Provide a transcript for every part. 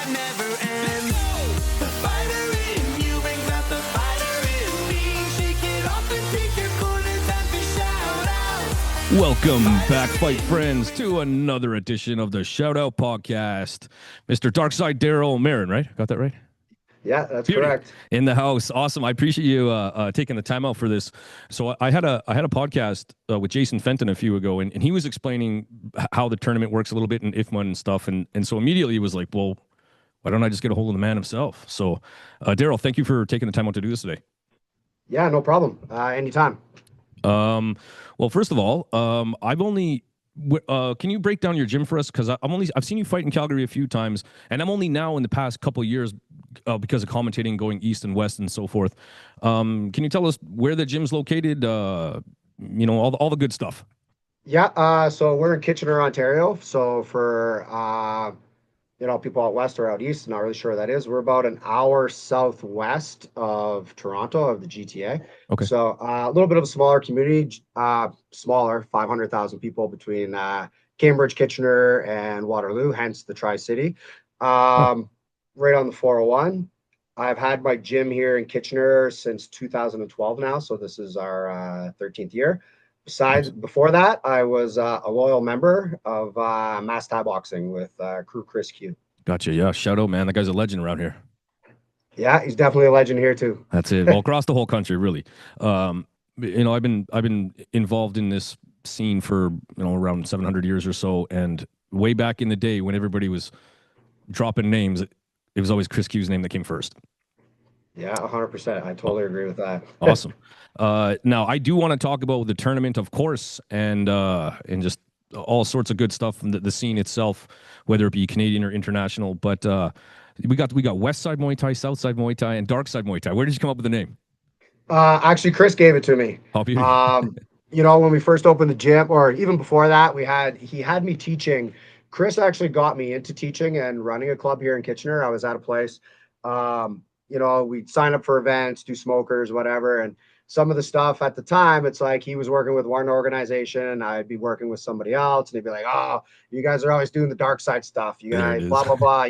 that never ends. The fighter in you brings out the fighter in me. Shake it off and take your corner, time for shout out. Welcome back, fight friends, to another edition of the Shout Out Podcast. Mr. Darkside Darryl Marin, right? Got that right? Yeah, that's Beauty. correct. In the house. Awesome. I appreciate you taking the time out for this. So I had a podcast with Jason Fenton a few ago, and he was explaining how the tournament works a little bit in IFMA and stuff. And so immediately he was like, well, why don't I just get a hold of the man himself? So Darryl, thank you for taking the time out to do this today. Yeah, no problem. Anytime. Well, first of all, can you break down your gym for us? Because I've seen you fight in Calgary a few times, and I'm only now in the past couple of years because of commentating going east and west and so forth. Can you tell us where the gym's located? All the good stuff. Yeah, so we're in Kitchener, Ontario. So for people out west or out east, not really sure what that is. We're about an hour southwest of Toronto, of the GTA. Okay. So a little bit of a smaller community, smaller, 500,000 people between Cambridge, Kitchener, and Waterloo, hence the Tri-City. Right on the 401. I've had my gym here in Kitchener since 2012 now, so this is our 13th year. Before that, I was a loyal member of Mass Thai Boxing with crew Chris Q. Gotcha. Yeah. Shout out, man. That guy's a legend around here. Yeah, he's definitely a legend here too. That's it. Well, across the whole country, really. I've been involved in this scene for around 700 years or so, and way back in the day when everybody was dropping names, it was always Chris Q's name that came first. Yeah, 100%. I totally agree with that. Awesome. Now, I do want to talk about the tournament, of course, and just all sorts of good stuff from the scene itself, whether it be Canadian or international. But we got West Side Muay Thai, South Side Muay Thai, and Darkside Muay Thai. Where did you come up with the name? Actually, Chris gave it to me. When we first opened the gym, or even before that, he had me teaching. Chris actually got me into teaching and running a club here in Kitchener. I was at a place, we'd sign up for events, do smokers, whatever. And some of the stuff at the time, it's like he was working with one organization, I'd be working with somebody else, and they'd be like, oh, you guys are always doing the dark side stuff. You guys, blah, blah, blah.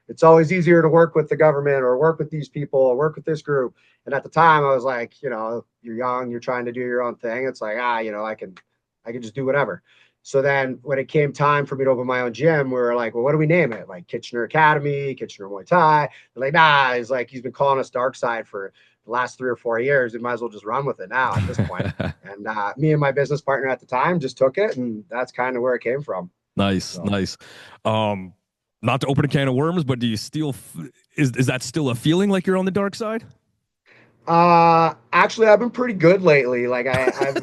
It's always easier to work with the government or work with these people or work with this group. And at the time I was like, you're young, you're trying to do your own thing. It's like, I can just do whatever. So then when it came time for me to open my own gym, we were like, well, what do we name it? Like Kitchener Academy, Kitchener Muay Thai. They're like, nah, he's been calling us Darkside for the last 3 or 4 years. We might as well just run with it now at this point. And me and my business partner at the time just took it, and that's kind of where it came from. Nice. Not to open a can of worms, but do you still, is that still a feeling like you're on the dark side? Actually, I've been pretty good lately. Like I've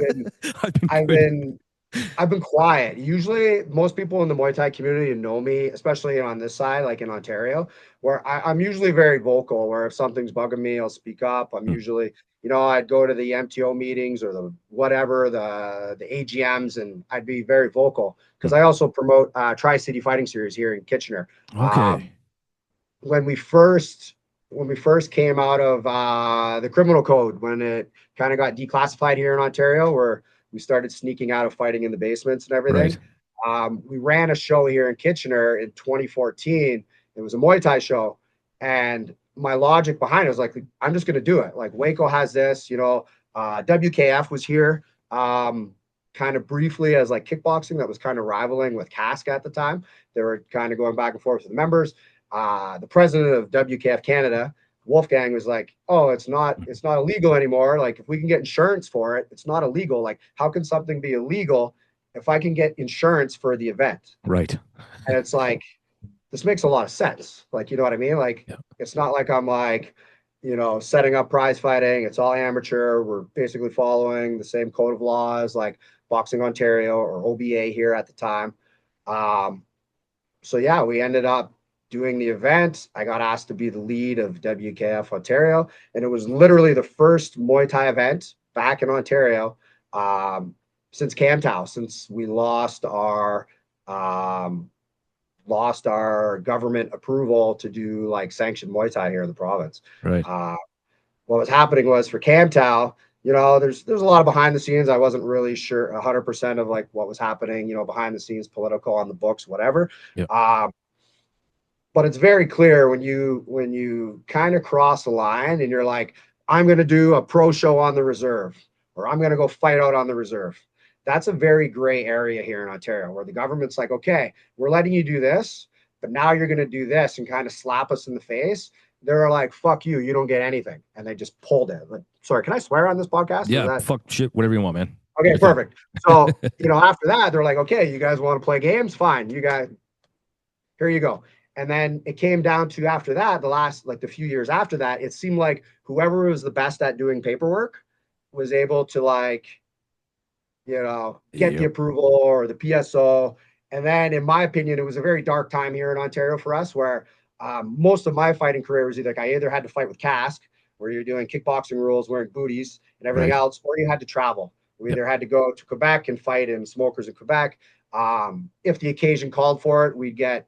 been quiet. Usually most people in the Muay Thai community know me, especially on this side, like in Ontario, where I'm usually very vocal, where if something's bugging me, I'll speak up. I'm usually, I'd go to the MTO meetings or the AGMs, and I'd be very vocal because I also promote Tri-City Fighting Series here in Kitchener. Okay. When we first came out of the criminal code, when it kind of got declassified here in Ontario, where we started sneaking out of fighting in the basements and everything. Right. We ran a show here in Kitchener in 2014. It was a Muay Thai show. And my logic behind it was like, I'm just going to do it. Like Waco has this, WKF was here kind of briefly as like kickboxing that was kind of rivaling with Cask at the time. They were kind of going back and forth with the members. The president of WKF Canada, Wolfgang, was like, oh, it's not illegal anymore. Like if we can get insurance for it, it's not illegal. Like how can something be illegal if I can get insurance for the event? Right. And it's like, this makes a lot of sense. Like, you know what I mean? Like, It's not like I'm like, setting up prize fighting. It's all amateur. We're basically following the same code of laws, like Boxing Ontario or OBA here at the time. So yeah, we ended up doing the event. I got asked to be the lead of WKF Ontario, and it was literally the first Muay Thai event back in Ontario since CMTO, since we lost our government approval to do like sanctioned Muay Thai here in the province. Right. What was happening was for CMTO, there's a lot of behind the scenes. I wasn't really sure 100% of like what was happening, behind the scenes, political, on the books, whatever. Yeah. but it's very clear when you kind of cross the line and you're like, I'm going to do a pro show on the reserve, or I'm going to go fight out on the reserve. That's a very gray area here in Ontario, where the government's like, okay, we're letting you do this, but now you're going to do this, and kind of slap us in the face. They're like, fuck you, you don't get anything. And they just pulled it. Like, sorry, can I swear on this podcast? Yeah, fuck shit, whatever you want, man. Okay, perfect. So, after that, they're like, okay, you guys want to play games? Fine. You guys, here you go. And then it came down to, after that, the few years after that, it seemed like whoever was the best at doing paperwork was able to get the approval or the PSO. And then, in my opinion, it was a very dark time here in Ontario for us, where most of my fighting career was I either had to fight with cask, where you're doing kickboxing rules, wearing booties and everything else, or you had to travel. We either had to go to Quebec and fight in smokers in Quebec. If the occasion called for it, we'd get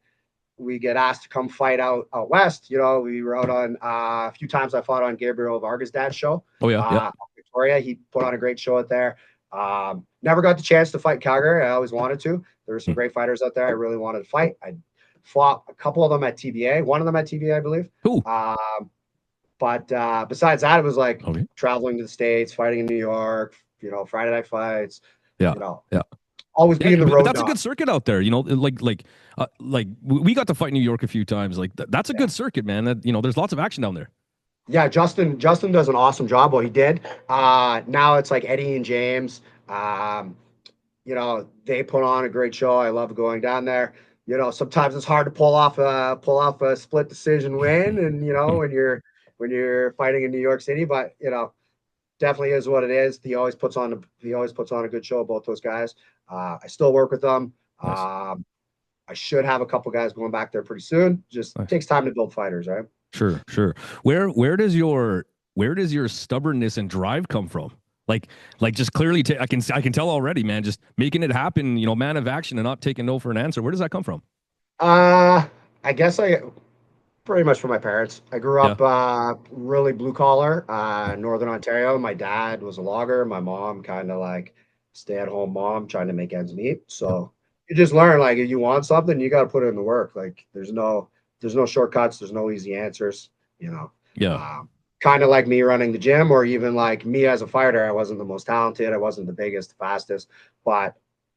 asked to come fight out west. We were out on a few times. I fought on Gabriel Vargas' dad's show. Oh yeah. Victoria. He put on a great show out there. Never got the chance to fight Calgary. I always wanted to. There were some great fighters out there I really wanted to fight. I fought a couple of them at TBA. One of them at TBA, I believe. Cool. But besides that, it was like traveling to the States, fighting in New York. Friday night fights. Always being the road. But that's a good circuit out there. Like we got to fight New York a few times. Like that's a good circuit, man. That there's lots of action down there. Yeah, Justin does an awesome job. Well, he did. Now it's like Eddie and James. They put on a great show. I love going down there. Sometimes it's hard to pull off a split decision win, and when you're fighting in New York City, but definitely is what it is. He always puts on a good show. Both those guys. I still work with them. Nice. I should have a couple guys going back there pretty soon. Just takes time to build fighters, right? Sure. Where does your stubbornness and drive come from? Like just clearly, I can tell already, man. Just making it happen. Man of action and not taking no for an answer. Where does that come from? I guess pretty much from my parents. I grew up really blue collar, Northern Ontario. My dad was a logger. My mom kind of like stay-at-home mom trying to make ends meet. So you just learn, like, if you want something, you got to put in the work. Like there's no shortcuts. There's no easy answers, kind of like me running the gym, or even like me as a fighter. I wasn't the most talented. I wasn't the biggest, the fastest, but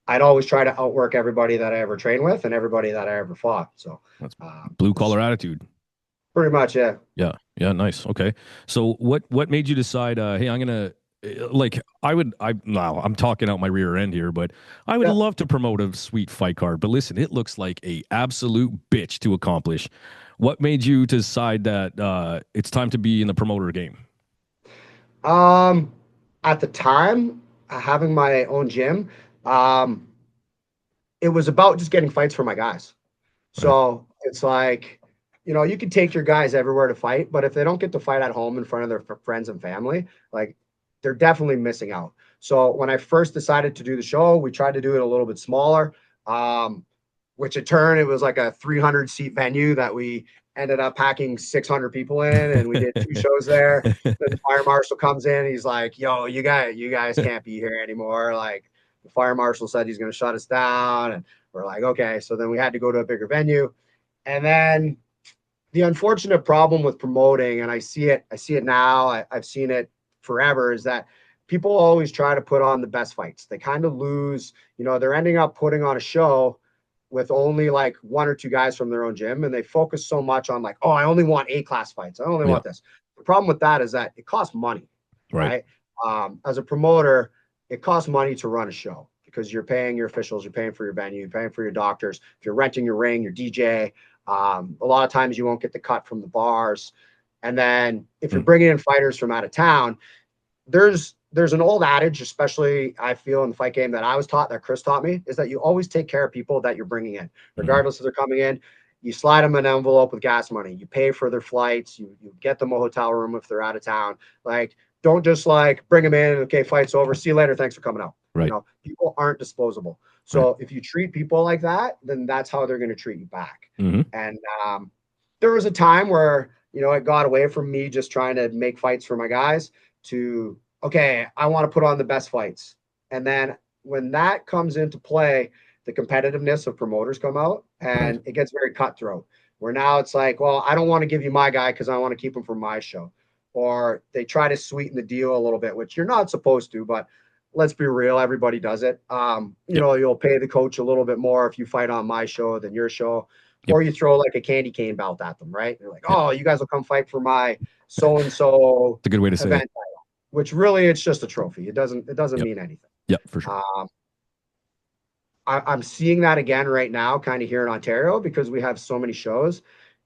I'd always try to outwork everybody that I ever trained with and everybody that I ever fought. So that's blue collar attitude. Pretty much, yeah. Yeah, nice. Okay. So what made you decide, hey, I'm going to, I'm talking out my rear end here, but I would love to promote a sweet fight card, but listen, it looks like a absolute bitch to accomplish. What made you decide that it's time to be in the promoter game? At the time, having my own gym, it was about just getting fights for my guys. So it's like, you can take your guys everywhere to fight, but if they don't get to fight at home in front of their friends and family, like, they're definitely missing out. So when I first decided to do the show, we tried to do it a little bit smaller, which in turn, it was like a 300-seat venue that we ended up packing 600 people in, and we did 2 shows there. Then the fire marshal comes in, he's like, yo, you guys can't be here anymore. Like, the fire marshal said he's going to shut us down, and we're like, okay. So then we had to go to a bigger venue. And then the unfortunate problem with promoting, and I see it now, I've seen it forever, is that people always try to put on the best fights. They kind of lose, they're ending up putting on a show with only like 1 or 2 guys from their own gym, and they focus so much on like, oh, I only want A-class fights. I only want this. The problem with that is that it costs money, right? As a promoter, it costs money to run a show because you're paying your officials, you're paying for your venue, you're paying for your doctors. If you're renting your ring, your DJ, a lot of times you won't get the cut from the bars. And then if you're bringing in fighters from out of town, there's an old adage, especially I feel in the fight game that I was taught, that Chris taught me, is that you always take care of people that you're bringing in, regardless if they're coming in. You slide them an envelope with gas money. You pay for their flights. You get them a hotel room if they're out of town. Like, don't just like bring them in. Okay, fight's over. See you later. Thanks for coming out. Right. People aren't disposable. So if you treat people like that, then that's how they're going to treat you back. And there was a time where, it got away from me just trying to make fights for my guys to, okay, I want to put on the best fights. And then when that comes into play, the competitiveness of promoters come out, and it gets very cutthroat. Where now it's like, well, I don't want to give you my guy because I want to keep him for my show. Or they try to sweeten the deal a little bit, which you're not supposed to, but let's be real, everybody does it. You know, you'll pay the coach a little bit more if you fight on my show than your show. Or you throw like a candy cane belt at them, right? They're like, oh, you guys will come fight for my so-and-so It's a good way to say it. title, which really it's just a trophy. It doesn't mean anything. Yeah, for sure. I'm seeing that again right now, kind of here in Ontario, because we have so many shows.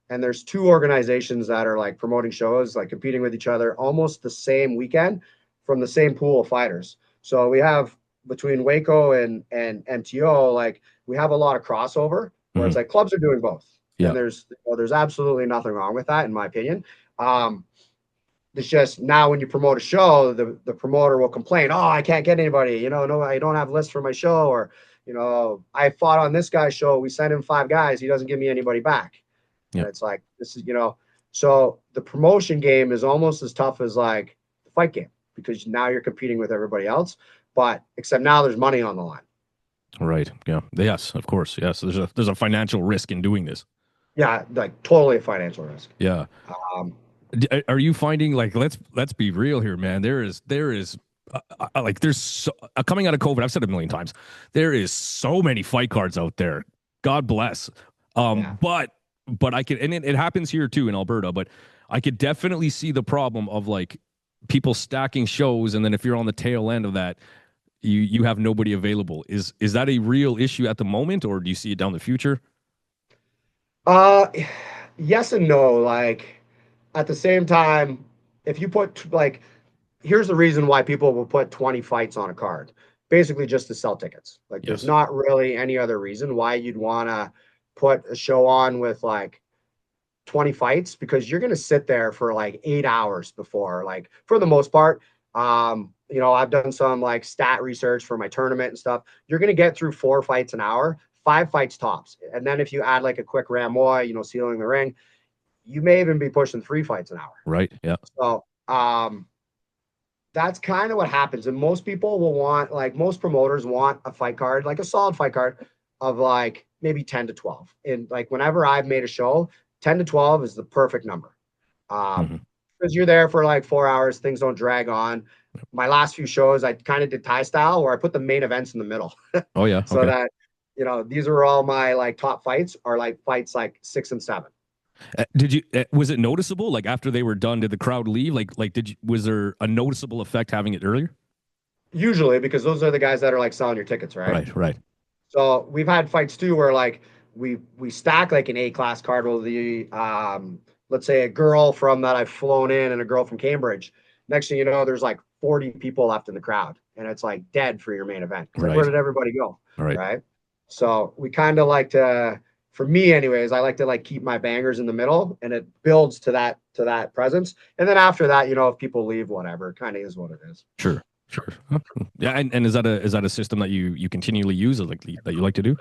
And there's two organizations that are like promoting shows, like competing with each other almost the same weekend from the same pool of fighters. So we have between Waco and MTO, like we have a lot of crossover where it's like clubs are doing both. Yeah. And there's absolutely nothing wrong with that, in my opinion. It's just now when you promote a show, the promoter will complain, oh, I can't get anybody, you know, no, I don't have lists for my show, or, you know, I fought on this guy's show. We sent him 5 guys. He doesn't give me anybody back. And it's like, this is, you know, so the promotion game is almost as tough as like the fight game, because now you're competing with everybody else, but except now there's money on the line. Right. Yeah. Yes, of course. Yes. There's a financial risk in doing this. Yeah. Like totally a financial risk. Yeah. Are you finding, like, let's be real here, man. There is like, there's so, coming out of COVID, I've said it a million times, there is so many fight cards out there. God bless. But I can, and it happens here too in Alberta, but I could definitely see the problem of like people stacking shows. And then if you're on the tail end of that, you have nobody available. Is that a real issue at the moment, or do you see it down the future? Yes and no. Like at the same time, if you put like, here's the reason why people will put 20 fights on a card, basically just to sell tickets. Like there's not really any other reason why you'd want to put a show on with like 20 fights, because you're going to sit there for like 8 hours before, like for the most part. You know, I've done some like stat research for my tournament and stuff. You're going to get through 4 fights an hour, 5 fights tops. And then if you add like a quick Ramoy, you know, sealing the ring, you may even be pushing 3 fights an hour. Right. Yeah. So, that's kind of what happens. And most people will want, like most promoters want a fight card, like a solid fight card of like maybe 10 to 12. And like whenever I've made a show, 10 to 12 is the perfect number. Because you're there for like 4 hours, things don't drag on. My last few shows, I kind of did Thai style where I put the main events in the middle. Oh yeah. So that, you know, these are all my like top fights, are like fights like 6 and 7. Did you, was it noticeable? Like after they were done, did the crowd leave? Like was there a noticeable effect having it earlier? Usually, because those are the guys that are like selling your tickets, right? Right. So we've had fights too where like we stack like an A-class card with the let's say a girl from that I've flown in and a girl from Cambridge. Next thing you know, there's like 40 people left in the crowd, and it's like dead for your main event. Like, where did everybody go? Right. So we kind of like to, for me anyways, I like to like keep my bangers in the middle, and it builds to that presence. And then after that, you know, if people leave, whatever, it kind of is what it is. Sure. Yeah. And is that a system that you continually use, or like that you like to do?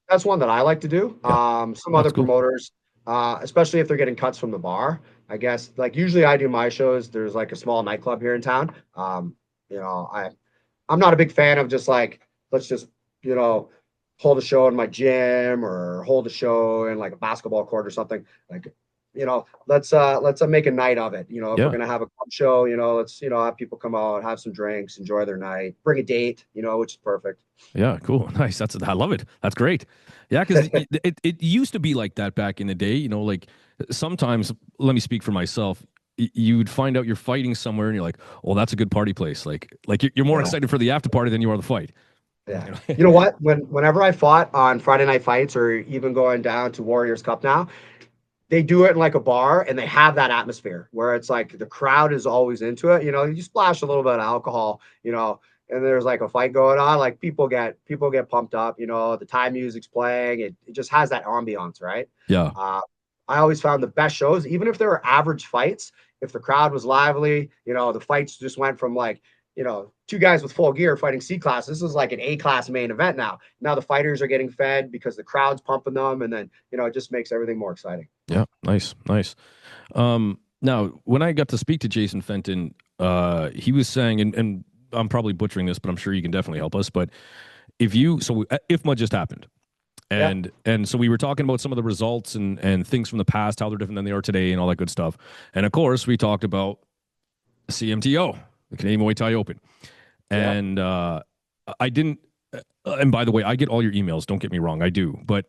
That's one that I like to do. Some other promoters, especially if they're getting cuts from the bar, I guess, like usually I do my shows. There's like a small nightclub here in town. You know, I'm not a big fan of just like, let's just, you know, hold a show in my gym or hold a show in like a basketball court or something. Like, you know, let's make a night of it. You know, if we're gonna have a club show, you know, let's, you know, have people come out, have some drinks, enjoy their night, bring a date, you know, which is perfect. Yeah, cool, nice. I love it. That's great. Yeah, because it used to be like that back in the day. You know, like sometimes, let me speak for myself. You'd find out you're fighting somewhere, and you're like, "Oh, that's a good party place." Like you're more excited for the after party than you are the fight. Yeah. You know what? Whenever I fought on Friday night fights, or even going down to Warriors Cup now, they do it in like a bar, and they have that atmosphere where it's like the crowd is always into it. You know, you splash a little bit of alcohol, you know, and there's like a fight going on, like people get pumped up, you know, the Thai music's playing. It just has that ambiance, right? Yeah. I always found the best shows, even if there were average fights, if the crowd was lively, you know, the fights just went from like, you know, 2 guys with full gear fighting C-class. This is like an A-class main event now. Now the fighters are getting fed because the crowd's pumping them, and then, you know, it just makes everything more exciting. Yeah, nice. Now, when I got to speak to Jason Fenton, he was saying, and I'm probably butchering this, but I'm sure you can definitely help us. But IFMA just happened, And so we were talking about some of the results and things from the past, how they're different than they are today, and all that good stuff. And of course, we talked about CMTO, the Canadian Muay Thai Open. And I didn't. And by the way, I get all your emails. Don't get me wrong, I do. But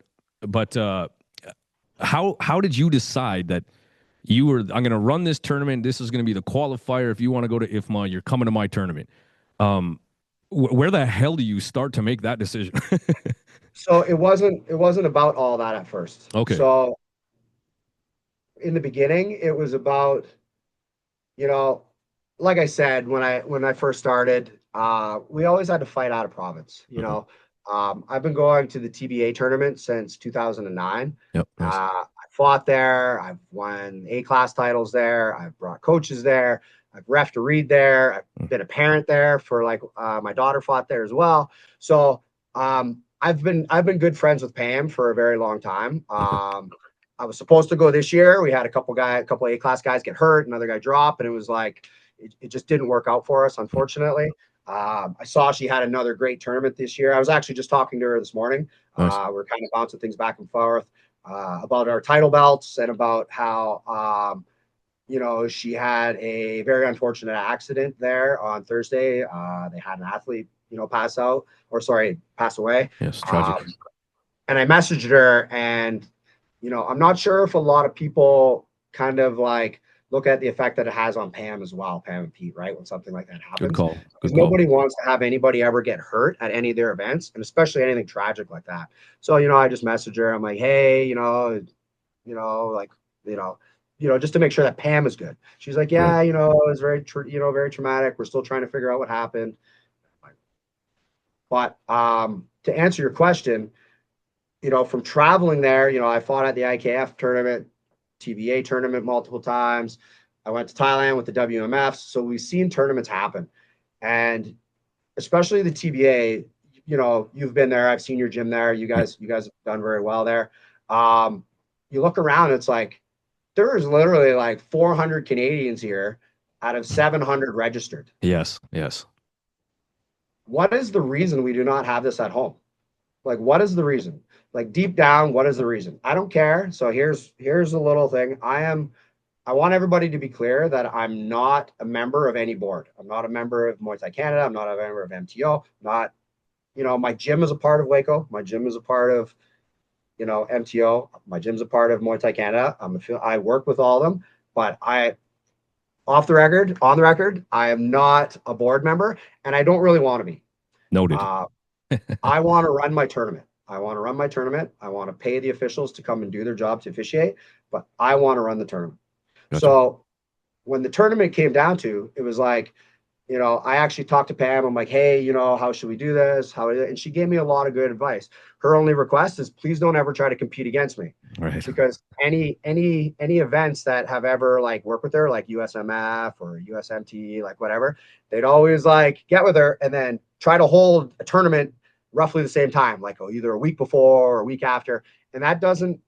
how did you decide that you were? I'm going to run this tournament. This is going to be the qualifier. If you want to go to IFMA, you're coming to my tournament. Where the hell do you start to make that decision? So it wasn't about all that at first. Okay. So in the beginning, it was about, you know, like I said, when I first started, we always had to fight out of province. You know, I've been going to the TBA tournament since 2009. Yep. Nice. I fought there. I've won A-class titles there. I've brought coaches there. I've refereed there. I've been a parent there for like my daughter fought there as well. So I've been good friends with Pam for a very long time. I was supposed to go this year. We had a couple A-class guys get hurt, another guy drop, and it was like it just didn't work out for us, unfortunately. I saw she had another great tournament this year. I was actually just talking to her this morning. Nice. We're kind of bouncing things back and forth about our title belts and about how you know, she had a very unfortunate accident there on Thursday. They had an athlete, you know, pass away. Yes, tragic. And I messaged her, and you know, I'm not sure if a lot of people kind of like look at the effect that it has on Pam as well, Pam and Pete, right? When something like that happens. Good call. Because nobody wants to have anybody ever get hurt at any of their events, and especially anything tragic like that. So, you know, I just messaged her. I'm like, hey, just to make sure that Pam is good. She's like, yeah, you know, it was very traumatic. We're still trying to figure out what happened. But to answer your question, you know, from traveling there, you know, I fought at the IKF tournament, TBA tournament multiple times. I went to Thailand with the WMFs. So we've seen tournaments happen. And especially the TBA, you know, you've been there. I've seen your gym there. You guys have done very well there. You look around, it's like, there's literally like 400 Canadians here out of 700 registered. Yes. What is the reason we do not have this at home? Like, what is the reason? Like deep down, what is the reason? I don't care. So here's a little thing. I want everybody to be clear that I'm not a member of any board. I'm not a member of Muay Thai Canada. I'm not a member of MTO. Not, you know, my gym is a part of Waco. My gym is a part of, you know, MTO. My gym's a part of Muay Thai Canada. I work with all of them, but on the record, I am not a board member, and I don't really want to be. Noted. I want to run my tournament. I want to pay the officials to come and do their job to officiate, but I want to run the tournament. Gotcha. So when the tournament came down to, it was like, you know, I actually talked to Pam. I'm like, hey, you know, how should we do this? And she gave me a lot of good advice. Her only request is please don't ever try to compete against me. Right. Because any events that have ever like worked with her, like USMF or USMT, like whatever, they'd always like get with her and then try to hold a tournament roughly the same time, like either a week before or a week after. And that doesn't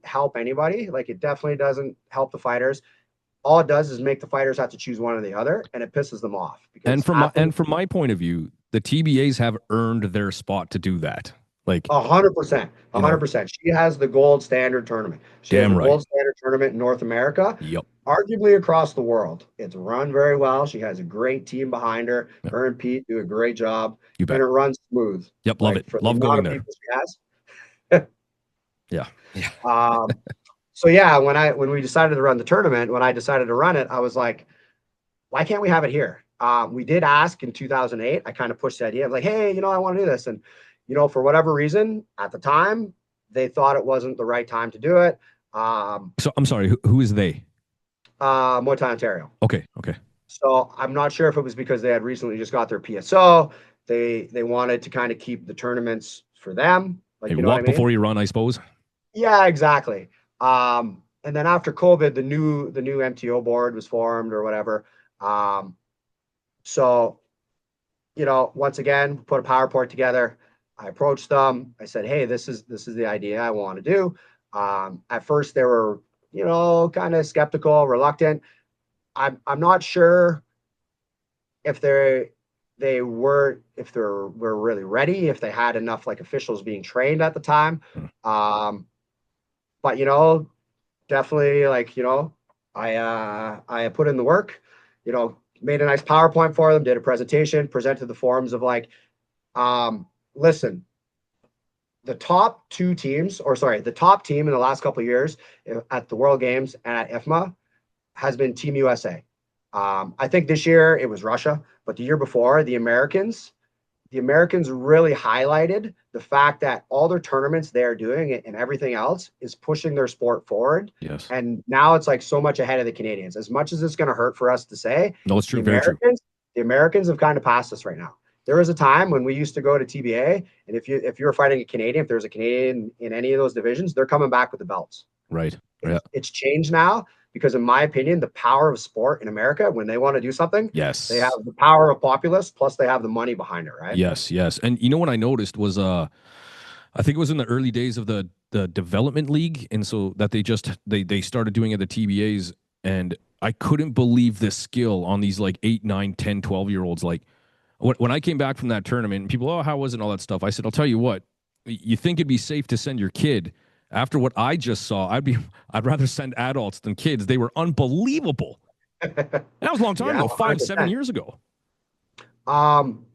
help anybody. Like it definitely doesn't help the fighters. All it does is make the fighters have to choose one or the other, and it pisses them off. And from my point of view, the TBAs have earned their spot to do that. Like 100%, 100%. She has the gold standard tournament. She has the gold standard tournament in North America. Yep. Arguably across the world. It's run very well. She has a great team behind her. Yep. Her and Pete do a great job. You bet. And it runs smooth. Yep, love it. Love going there. Yeah. So yeah, when we decided to run the tournament, when I decided to run it, I was like, why can't we have it here? We did ask in 2008. I kind of pushed the idea. I was like, hey, you know, I want to do this. And, you know, for whatever reason at the time, they thought it wasn't the right time to do it. So I'm sorry, who is they? Muay Thai Ontario. Okay. So I'm not sure if it was because they had recently just got their PSO. They wanted to kind of keep the tournaments for them. Like, you know walk before you run, I suppose. Yeah, exactly. And then after COVID, the new MTO board was formed or whatever. So, you know, once again, put a PowerPoint together. I approached them. I said, hey, this is the idea I want to do. At first they were, you know, kind of skeptical, reluctant. I'm not sure if they weren't, if they were really ready, if they had enough like officials being trained at the time. But definitely like, I put in the work, made a nice PowerPoint for them, did a presentation, presented the forums of like, listen, the top two teams, or sorry, the top team in the last couple of years at the World Games and at IFMA has been Team USA. I think this year it was Russia, but the year before, the Americans really highlighted the fact that all their tournaments they're doing and everything else is pushing their sport forward. Yes. And now it's like so much ahead of the Canadians. As much as it's going to hurt for us to say, no, it's true. Very true. The Americans have kind of passed us right now. There was a time when we used to go to TBA, and if you were fighting a Canadian, if there's a Canadian in any of those divisions, they're coming back with the belts. Right. It's changed now. Because in my opinion, the power of sport in America, when they want to do something, yes, they have the power of populace, plus they have the money behind it, right? Yes. And what I noticed was I think it was in the early days of the development league, and so that they started doing it at the TBAs, and I couldn't believe the skill on these like 8, 9, 10, 12-year-olds. Like when I came back from that tournament, people, oh, how was it and all that stuff? I said, I'll tell you what, you think it'd be safe to send your kid. After what I just saw, I'd rather send adults than kids. They were unbelievable. That was a long time ago, 5, 7 years ago.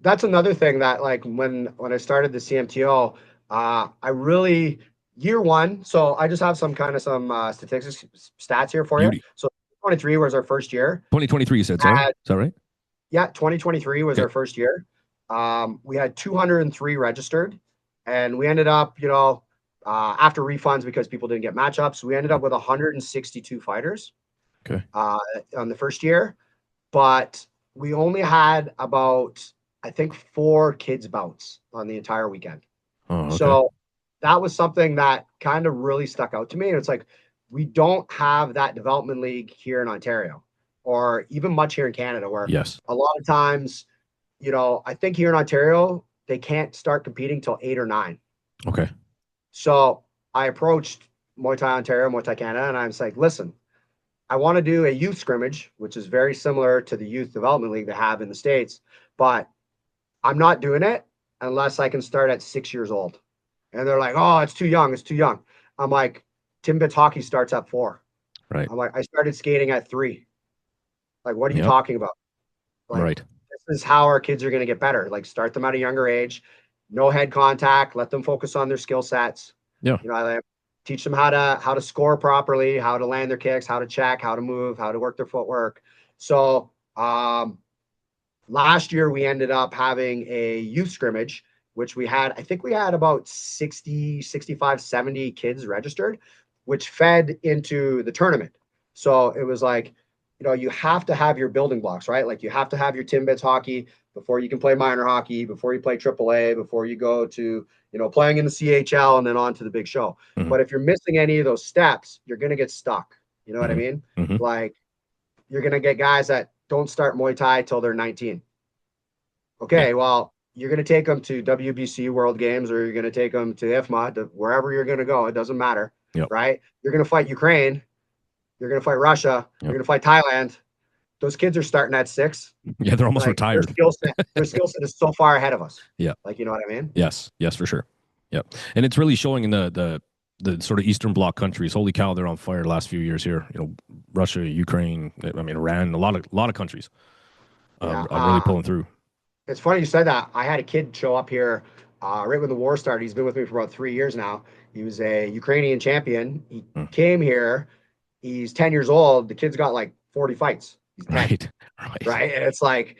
That's another thing that like when I started the CMTO, I really year one. So I just have some statistics stats here for you. So 2023 was our first year. 2023, you said, sorry? Is that right? Yeah, 2023 was our first year. We had 203 registered, and we ended up, after refunds because people didn't get matchups, we ended up with 162 fighters. Okay. On the first year, but we only had about, I think, 4 kids bouts on the entire weekend. Oh, okay. So that was something that kind of really stuck out to me. And it's like, we don't have that development league here in Ontario, or even much here in Canada, where a lot of times, I think here in Ontario, they can't start competing till 8 or 9. Okay. So I approached Muay Thai Ontario, Muay Thai Canada, and I was like, listen, I want to do a youth scrimmage, which is very similar to the youth development league they have in the States, but I'm not doing it unless I can start at 6 years old. And they're like, oh, it's too young. It's too young. I'm like, Timbits hockey starts at 4. Right. I'm like, I started skating at 3. Like, what are you talking about? Like, right. This is how our kids are going to get better. Like, start them at a younger age. No head contact. Let them focus on their skill sets. Yeah. I teach them how to score properly, how to land their kicks, how to check, how to move, how to work their footwork. So last year we ended up having a youth scrimmage, which I think we had about 60, 65, 70 kids registered, which fed into the tournament. So it was like, you have to have your building blocks, right? Like you have to have your Timbits hockey before you can play minor hockey, before you play AAA, before you go to, playing in the CHL and then on to the big show. Mm-hmm. But if you're missing any of those steps, you're going to get stuck. You know what I mean? Mm-hmm. Like you're going to get guys that don't start Muay Thai till they're 19. Okay, well, you're going to take them to WBC World Games, or you're going to take them to IFMA, to wherever you're going to go. It doesn't matter, right? You're going to fight Ukraine. You're going to fight Russia. You're going to fight Thailand. Those kids are starting at 6. Yeah, they're almost retired. Their skill set is so far ahead of us. Yeah. Like, you know what I mean? Yes, for sure. Yeah. And it's really showing in the sort of Eastern Bloc countries. Holy cow, they're on fire the last few years here. Russia, Ukraine, Iran, a lot of countries are really pulling through. It's funny you said that. I had a kid show up here right when the war started. He's been with me for about 3 years now. He was a Ukrainian champion. He came here. He's 10 years old. The kid's got like 40 fights. He's 10, right. And it's like,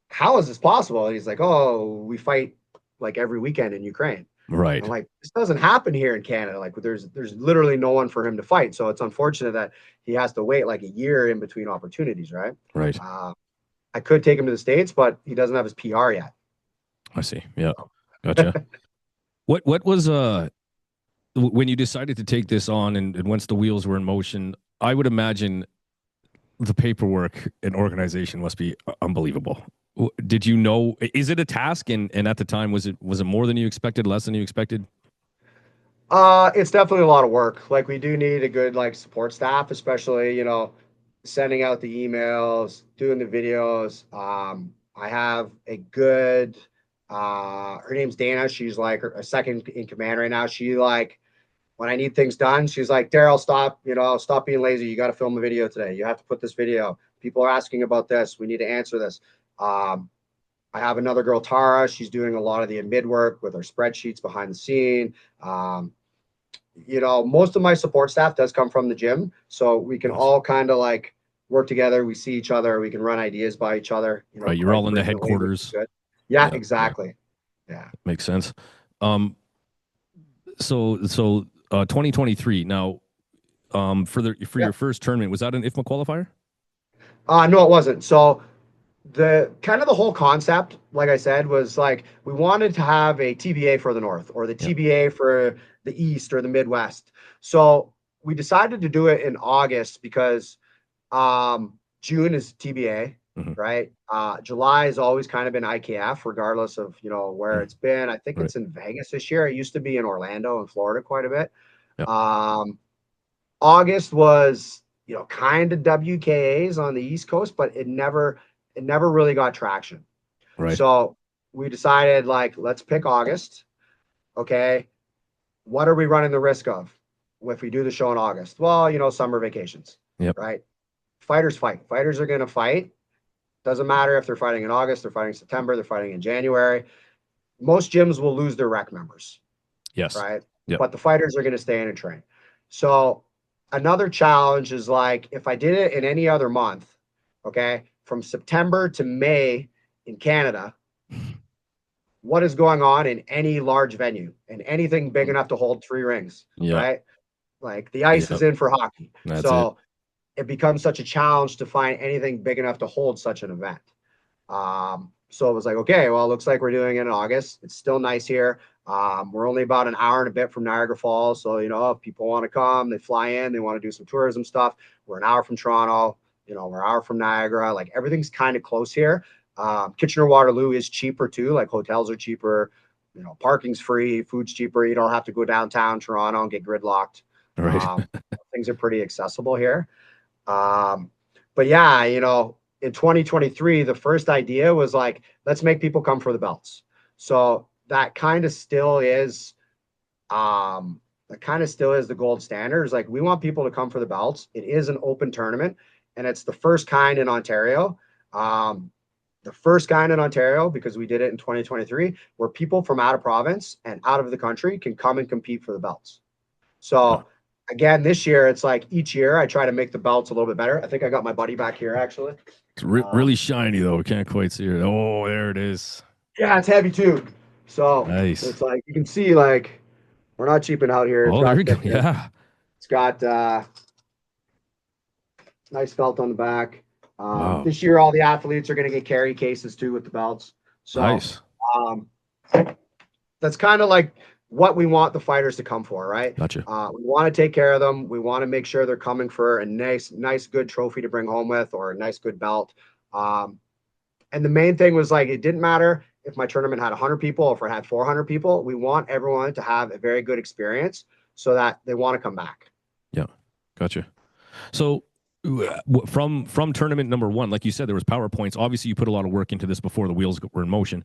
how is this possible? And he's like, oh, we fight like every weekend in Ukraine. Right. I'm like, this doesn't happen here in Canada. Like there's literally no one for him to fight. So it's unfortunate that he has to wait like a year in between opportunities. Right. Right. I could take him to the States, but he doesn't have his PR yet. I see. Yeah. Gotcha. What was, when you decided to take this on and once the wheels were in motion, I would imagine the paperwork and organization must be unbelievable. Did you know, is it a task? And at the time, was it more than you expected, less than you expected? It's definitely a lot of work. Like we do need a good like support staff, especially, sending out the emails, doing the videos. I have a good, her name's Dana. She's like a second in command right now. She like, when I need things done, she's like, Darryl, stop, stop being lazy. You got to film a video today. You have to put this video. People are asking about this. We need to answer this. I have another girl, Tara. She's doing a lot of the mid work with our spreadsheets behind the scene. Most of my support staff does come from the gym. So we can all kind of like work together. We see each other. We can run ideas by each other. Right. You're all in the headquarters. Yeah, exactly. Yeah. Makes sense. So 2023 now, for your first tournament, was that an IFMA qualifier? No, it wasn't. So the whole concept, like I said, was like we wanted to have a TBA for the North or the TBA for the East or the Midwest. So we decided to do it in August because June is TBA, right? July has always kind of been IKF, regardless of where it's been. I think it's in Vegas this year. It used to be in Orlando and Florida quite a bit. August was kind of WKAs on the East Coast, but it never really got traction. Right. So we decided, like, let's pick August. Okay. What are we running the risk of if we do the show in August? Well, summer vacations. Yep. Right. Fighters fight. Fighters are going to fight. Doesn't matter if they're fighting in August, they're fighting in September, they're fighting in January. Most gyms will lose their rec members. Yes. Right. Yep. But the fighters are going to stay in and train. So another challenge is like, if I did it in any other month, okay, from September to May in Canada, what is going on in any large venue and anything big enough to hold 3 rings, right? Like the ice is in for hockey. So it becomes such a challenge to find anything big enough to hold such an event. So it was like, okay, well, it looks like we're doing it in August. It's still nice here. We're only about an hour and a bit from Niagara Falls. So, if people want to come, they fly in, they want to do some tourism stuff. We're an hour from Toronto, we're an hour from Niagara. Like everything's kind of close here. Kitchener-Waterloo is cheaper too. Like hotels are cheaper, parking's free, food's cheaper. You don't have to go downtown Toronto and get gridlocked. Right. Things are pretty accessible here. But yeah, in 2023, the first idea was like, let's make people come for the belts. So that kind of still is, the gold standard. Is like, we want people to come for the belts. It is an open tournament and it's the first kind in Ontario. Because we did it in 2023, where people from out of province and out of the country can come and compete for the belts. So again, this year, it's like each year I try to make the belts a little bit better. I think I got my buddy back here, actually. It's really shiny, though. Can't quite see it. Oh, there it is. Yeah, it's heavy, too. So nice. It's like, you can see, like, we're not cheaping out here. Oh, there we go. Yeah. It's got nice felt on the back. Wow. This year, all the athletes are going to get carry cases, too, with the belts. So nice. That's kind of like what we want the fighters to come for, right? Gotcha. We want to take care of them. We want to make sure they're coming for a nice, good trophy to bring home with, or a nice, good belt. And the main thing was like, it didn't matter if my tournament had 100 people or if it had 400 people. We want everyone to have a very good experience so that they want to come back. Yeah. Gotcha. So from tournament number 1, like you said, there was PowerPoints. Obviously, you put a lot of work into this before the wheels were in motion.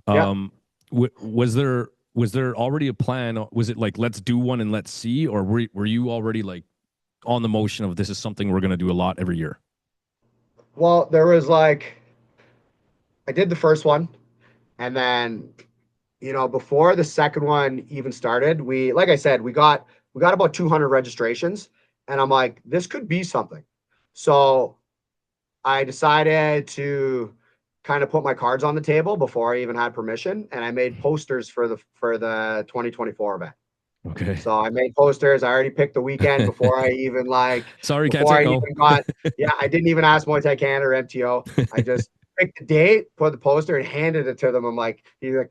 Was there already a plan? Was it like, let's do one and let's see? Or were you already like on the motion of this is something we're going to do a lot every year? Well, there was like, I did the first one. And then, before the second one even started, like I said, we got about 200 registrations. And I'm like, this could be something. So I decided to kind of put my cards on the table before I even had permission. And I made posters for the 2024 event. Okay. So I made posters. I already picked the weekend before I even sorry, can't say no. I didn't even ask Muay Thai Canada or MTO. I just picked the date, put the poster, and handed it to them. I'm like, Drew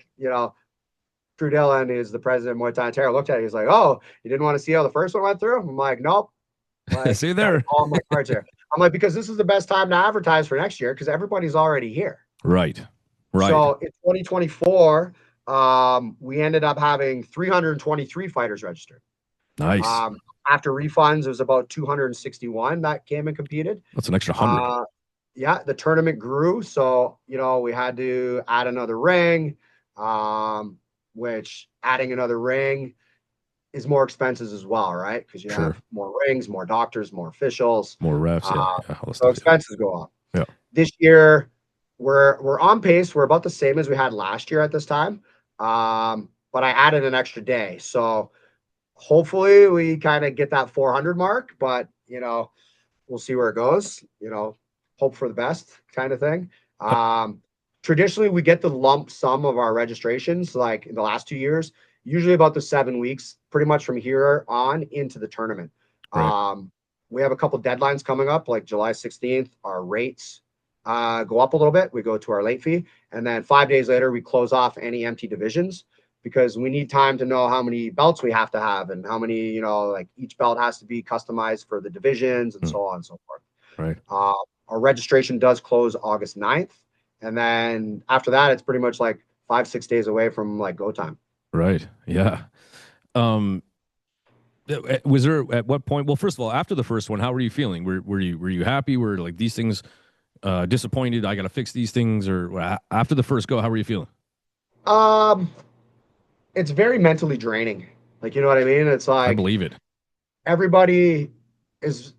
Dillon is the president of Muay Thai Ontario. Looked at it. He's like, oh, you didn't want to see how the first one went through? I'm like, nope. See you there. All my cards here. I'm like, because this is the best time to advertise for next year because everybody's already here. Right. So in 2024, we ended up having 323 fighters registered. Nice. After refunds, it was about 261 that came and competed. That's an extra 100. yeah, the tournament grew. So, we had to add another ring, which adding another ring is more expenses as well, right? Because you have more rings, more doctors, more officials, more refs. All so expenses go up. Yeah. This year, we're on pace. We're about the same as we had last year at this time, but I added an extra day. So hopefully we kind of get that 400 mark. But we'll see where it goes. Hope for the best kind of thing. Traditionally, we get the lump sum of our registrations, like in the last 2 years, usually about the 7 weeks, pretty much from here on into the tournament. Right. We have a couple deadlines coming up, like July 16th. Our rates go up a little bit. We go to our late fee. And then 5 days later, we close off any empty divisions because we need time to know how many belts we have to have and how many, like each belt has to be customized for the divisions and so on and so forth. Right. Our registration does close August 9th. And then after that, it's pretty much like 5-6 days away from like go time. Right. Yeah. Was there at what point? Well, first of all, after the first one, how were you feeling? Were you happy? Were like these things disappointed? I got to fix these things, or after the first go, how were you feeling? It's very mentally draining. Like, you know what I mean? It's like I believe it. Everybody is.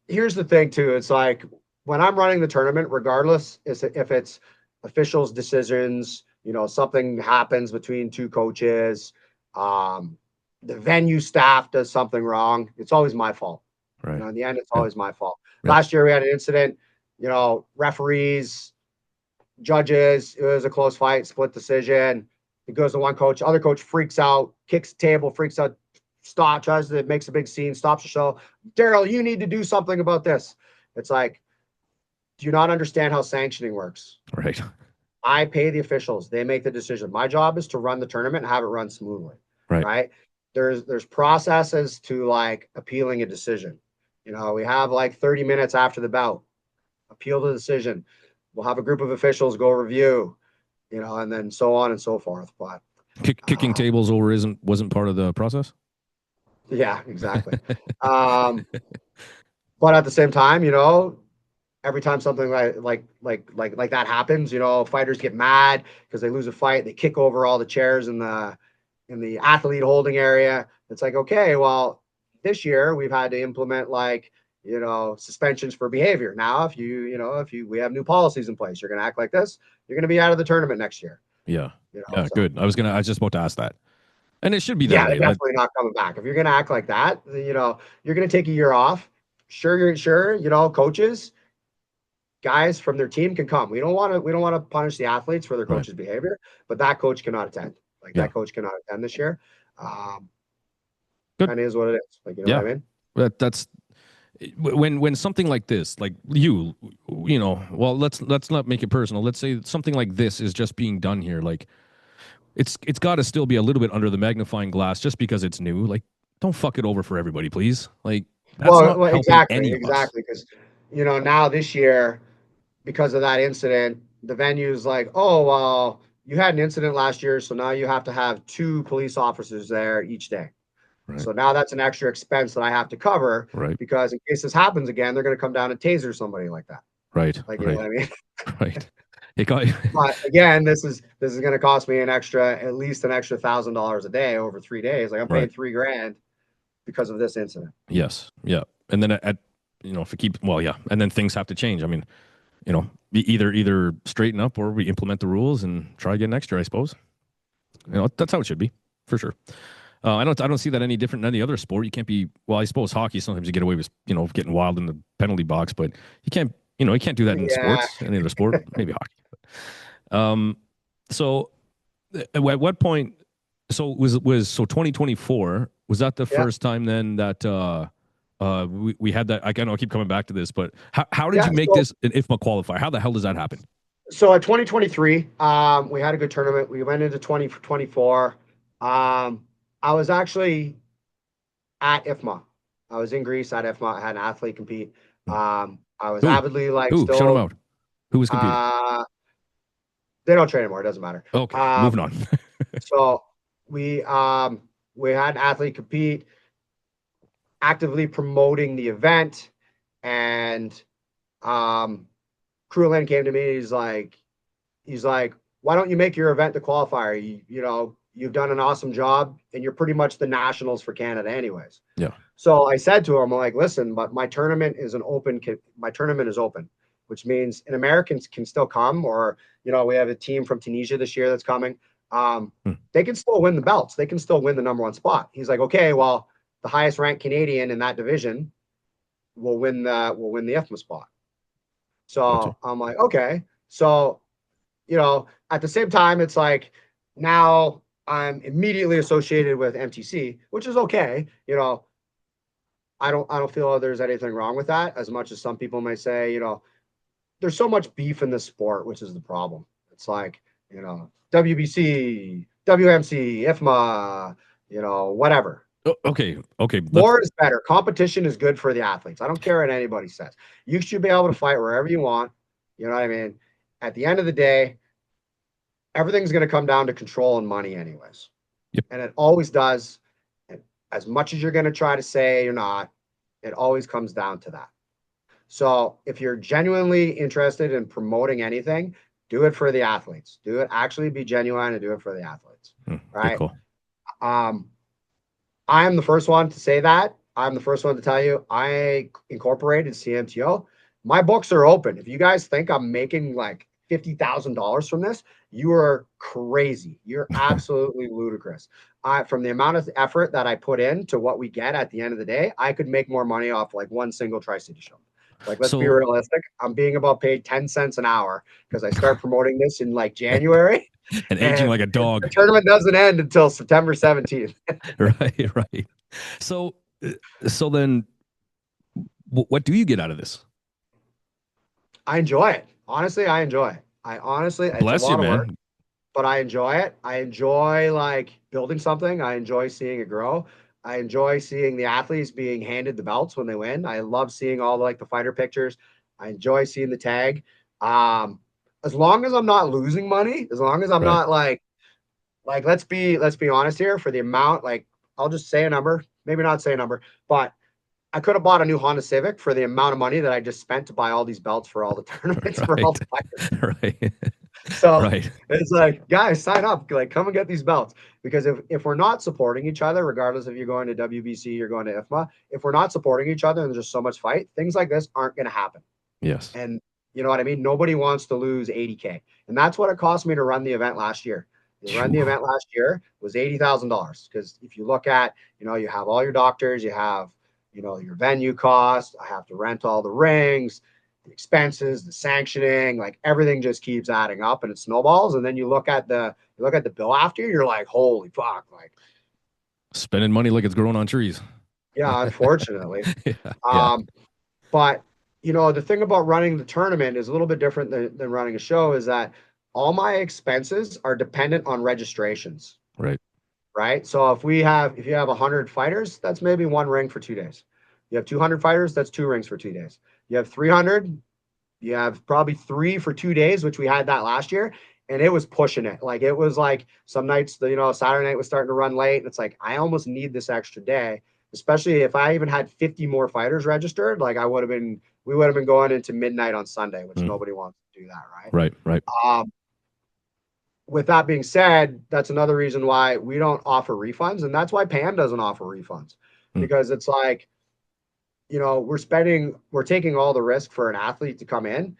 Here's the thing too. It's like when I'm running the tournament, regardless if it's officials' decisions, something happens between two coaches, the venue staff does something wrong, it's always my fault. Right. In the end, it's always my fault. Yeah. Last year we had an incident, referees, judges, it was a close fight, split decision. It goes to one coach, other coach freaks out, kicks the table, freaks out, makes a big scene, stops the show. Darryl, you need to do something about this. It's like, do you not understand how sanctioning works? Right. I pay the officials. They make the decision. My job is to run the tournament and have it run smoothly. Right. There's processes to like appealing a decision. We have like 30 minutes after the bout, appeal the decision. We'll have a group of officials go review, and then so on and so forth. But kicking tables over wasn't part of the process. Yeah, exactly. But at the same time, every time something like that happens, fighters get mad because they lose a fight. They kick over all the chairs in the athlete holding area. It's like, okay, well, this year we've had to implement suspensions for behavior. Now, if we have new policies in place, you're going to act like this, you're going to be out of the tournament next year. Yeah. So. Good. I was just about to ask that. And it should be that yeah, way. They're definitely not coming back. If you're going to act like that, you're going to take a year off. Sure, coaches, guys from their team can come. We don't want to punish the athletes for their coach's behavior, but that coach cannot attend. That coach cannot attend this year. Good. And it is what it is. What I mean? That's when something like this, like well, let's not make it personal. Let's say something like this is just being done here. Like it's got to still be a little bit under the magnifying glass just because it's new. Like, don't fuck it over for everybody, please. Like, that's not exactly. Because now this year, because of that incident, the venue's like, oh, well, you had an incident last year, so now you have to have 2 police officers there each day. Right. So now that's an extra expense that I have to cover, because in case this happens again, they're going to come down and taser somebody like that. Right. Like, you know what I mean? Right. But again, this is going to cost me at least an extra $1,000 a day over 3 days. Like I'm paying $3,000 because of this incident. Yes. Yeah. And then if it keeps, and then things have to change. I mean, either straighten up or we implement the rules and try again next year, I suppose. That's how it should be, for sure. I don't see that any different than any other sport. You can't be, I suppose hockey, sometimes you get away with, getting wild in the penalty box, but you can't do that in sports, any other sport, maybe hockey. So at what point, so 2024, was that the first time then that, we had that? I know I keep coming back to this, but how did you make this an IFMA qualifier? How the hell does that happen? So at 2023, we had a good tournament. We went into 2024. I was actually at IFMA. I was in Greece at IFMA. I had an athlete compete. I was avidly still. Shout them out. Who was competing? They don't train anymore. It doesn't matter. Okay, moving on. So we had an athlete compete, actively promoting the event, and Crewlin came to me. He's like, why don't you make your event the qualifier? You know, you've done an awesome job and you're pretty much the nationals for Canada anyways. Yeah. So I said to him, I'm like, listen, but my tournament is my tournament is open, which means an Americans can still come, or, you know, we have a team from Tunisia this year that's coming. They can still win the belts. They can still win the #1 spot. He's like, okay, well, the highest ranked Canadian in that division will win the IFMA spot. So Gotcha. I'm like, okay. So, you know, at the same time, it's like now I'm immediately associated with MTC, which is okay. You know, I don't feel there's anything wrong with that, as much as some people may say. You know, there's so much beef in this sport, which is the problem. It's like, you know, WBC, WMC, IFMA, you know, whatever. Okay. More is better. Competition is good for the athletes. I don't care what anybody says. You should be able to fight wherever you want. You know what I mean? At the end of the day, everything's going to come down to control and money anyways. Yep. And it always does. And as much as you're going to try to say you're not, it always comes down to that. So if you're genuinely interested in promoting anything, do it for the athletes. Do it, actually be genuine and do it for the athletes. Right? Cool. I'm the first one to say that. I'm the first one to tell you I incorporated CMTO. My books are open. If you guys think I'm making like $50,000 from this, you are crazy. You're absolutely ludicrous. From the amount of effort that I put in to what we get at the end of the day, I could make more money off like one single Tri-City show. Like, let's be realistic. I'm being about paid 10 cents an hour because I start promoting this in like January. And aging like a dog. The tournament doesn't end until September 17th. Right. So then what do you get out of this? I enjoy it. Honestly, I enjoy it. Bless you, man. Work, but I enjoy it. I enjoy like building something. I enjoy seeing it grow. I enjoy seeing the athletes being handed the belts when they win. I love seeing all like the fighter pictures. I enjoy seeing the tag. As long as I'm not losing money, as long as I'm not like let's be honest here, for the amount, like I'll just say a number, maybe not say a number, but I could have bought a new Honda Civic for the amount of money that I just spent to buy all these belts for all the tournaments for all the fighters. Right. So it's like, guys, sign up, like come and get these belts. Because if we're not supporting each other, regardless if you're going to WBC, you're going to IFMA, if we're not supporting each other and there's just so much fight, things like this aren't going to happen. Yes. And you know what I mean? Nobody wants to lose 80K. And that's what it cost me to run the event last year. The event last year was $80,000. Because if you look at, you know, you have all your doctors, you have, you know, your venue cost, I have to rent all the rings, the expenses, the sanctioning, like everything just keeps adding up and it snowballs. And then you look at the bill after, you're like, holy fuck, like spending money like it's growing on trees. Yeah, unfortunately. But you know, the thing about running the tournament is a little bit different than running a show, is that all my expenses are dependent on registrations. Right. So if you have 100 fighters, that's maybe 1 ring for 2 days. You have 200 fighters, that's 2 rings for 2 days. You have 300, you have probably 3 for 2 days, which we had that last year. And it was pushing it. Like it was like some nights, you know, Saturday night was starting to run late. It's like, I almost need this extra day, especially if I even had 50 more fighters registered. Like we would have been going into midnight on Sunday, which nobody wants to do that. Right. With that being said, that's another reason why we don't offer refunds. And that's why Pam doesn't offer refunds, because it's like, you know, we're taking all the risk for an athlete to come in,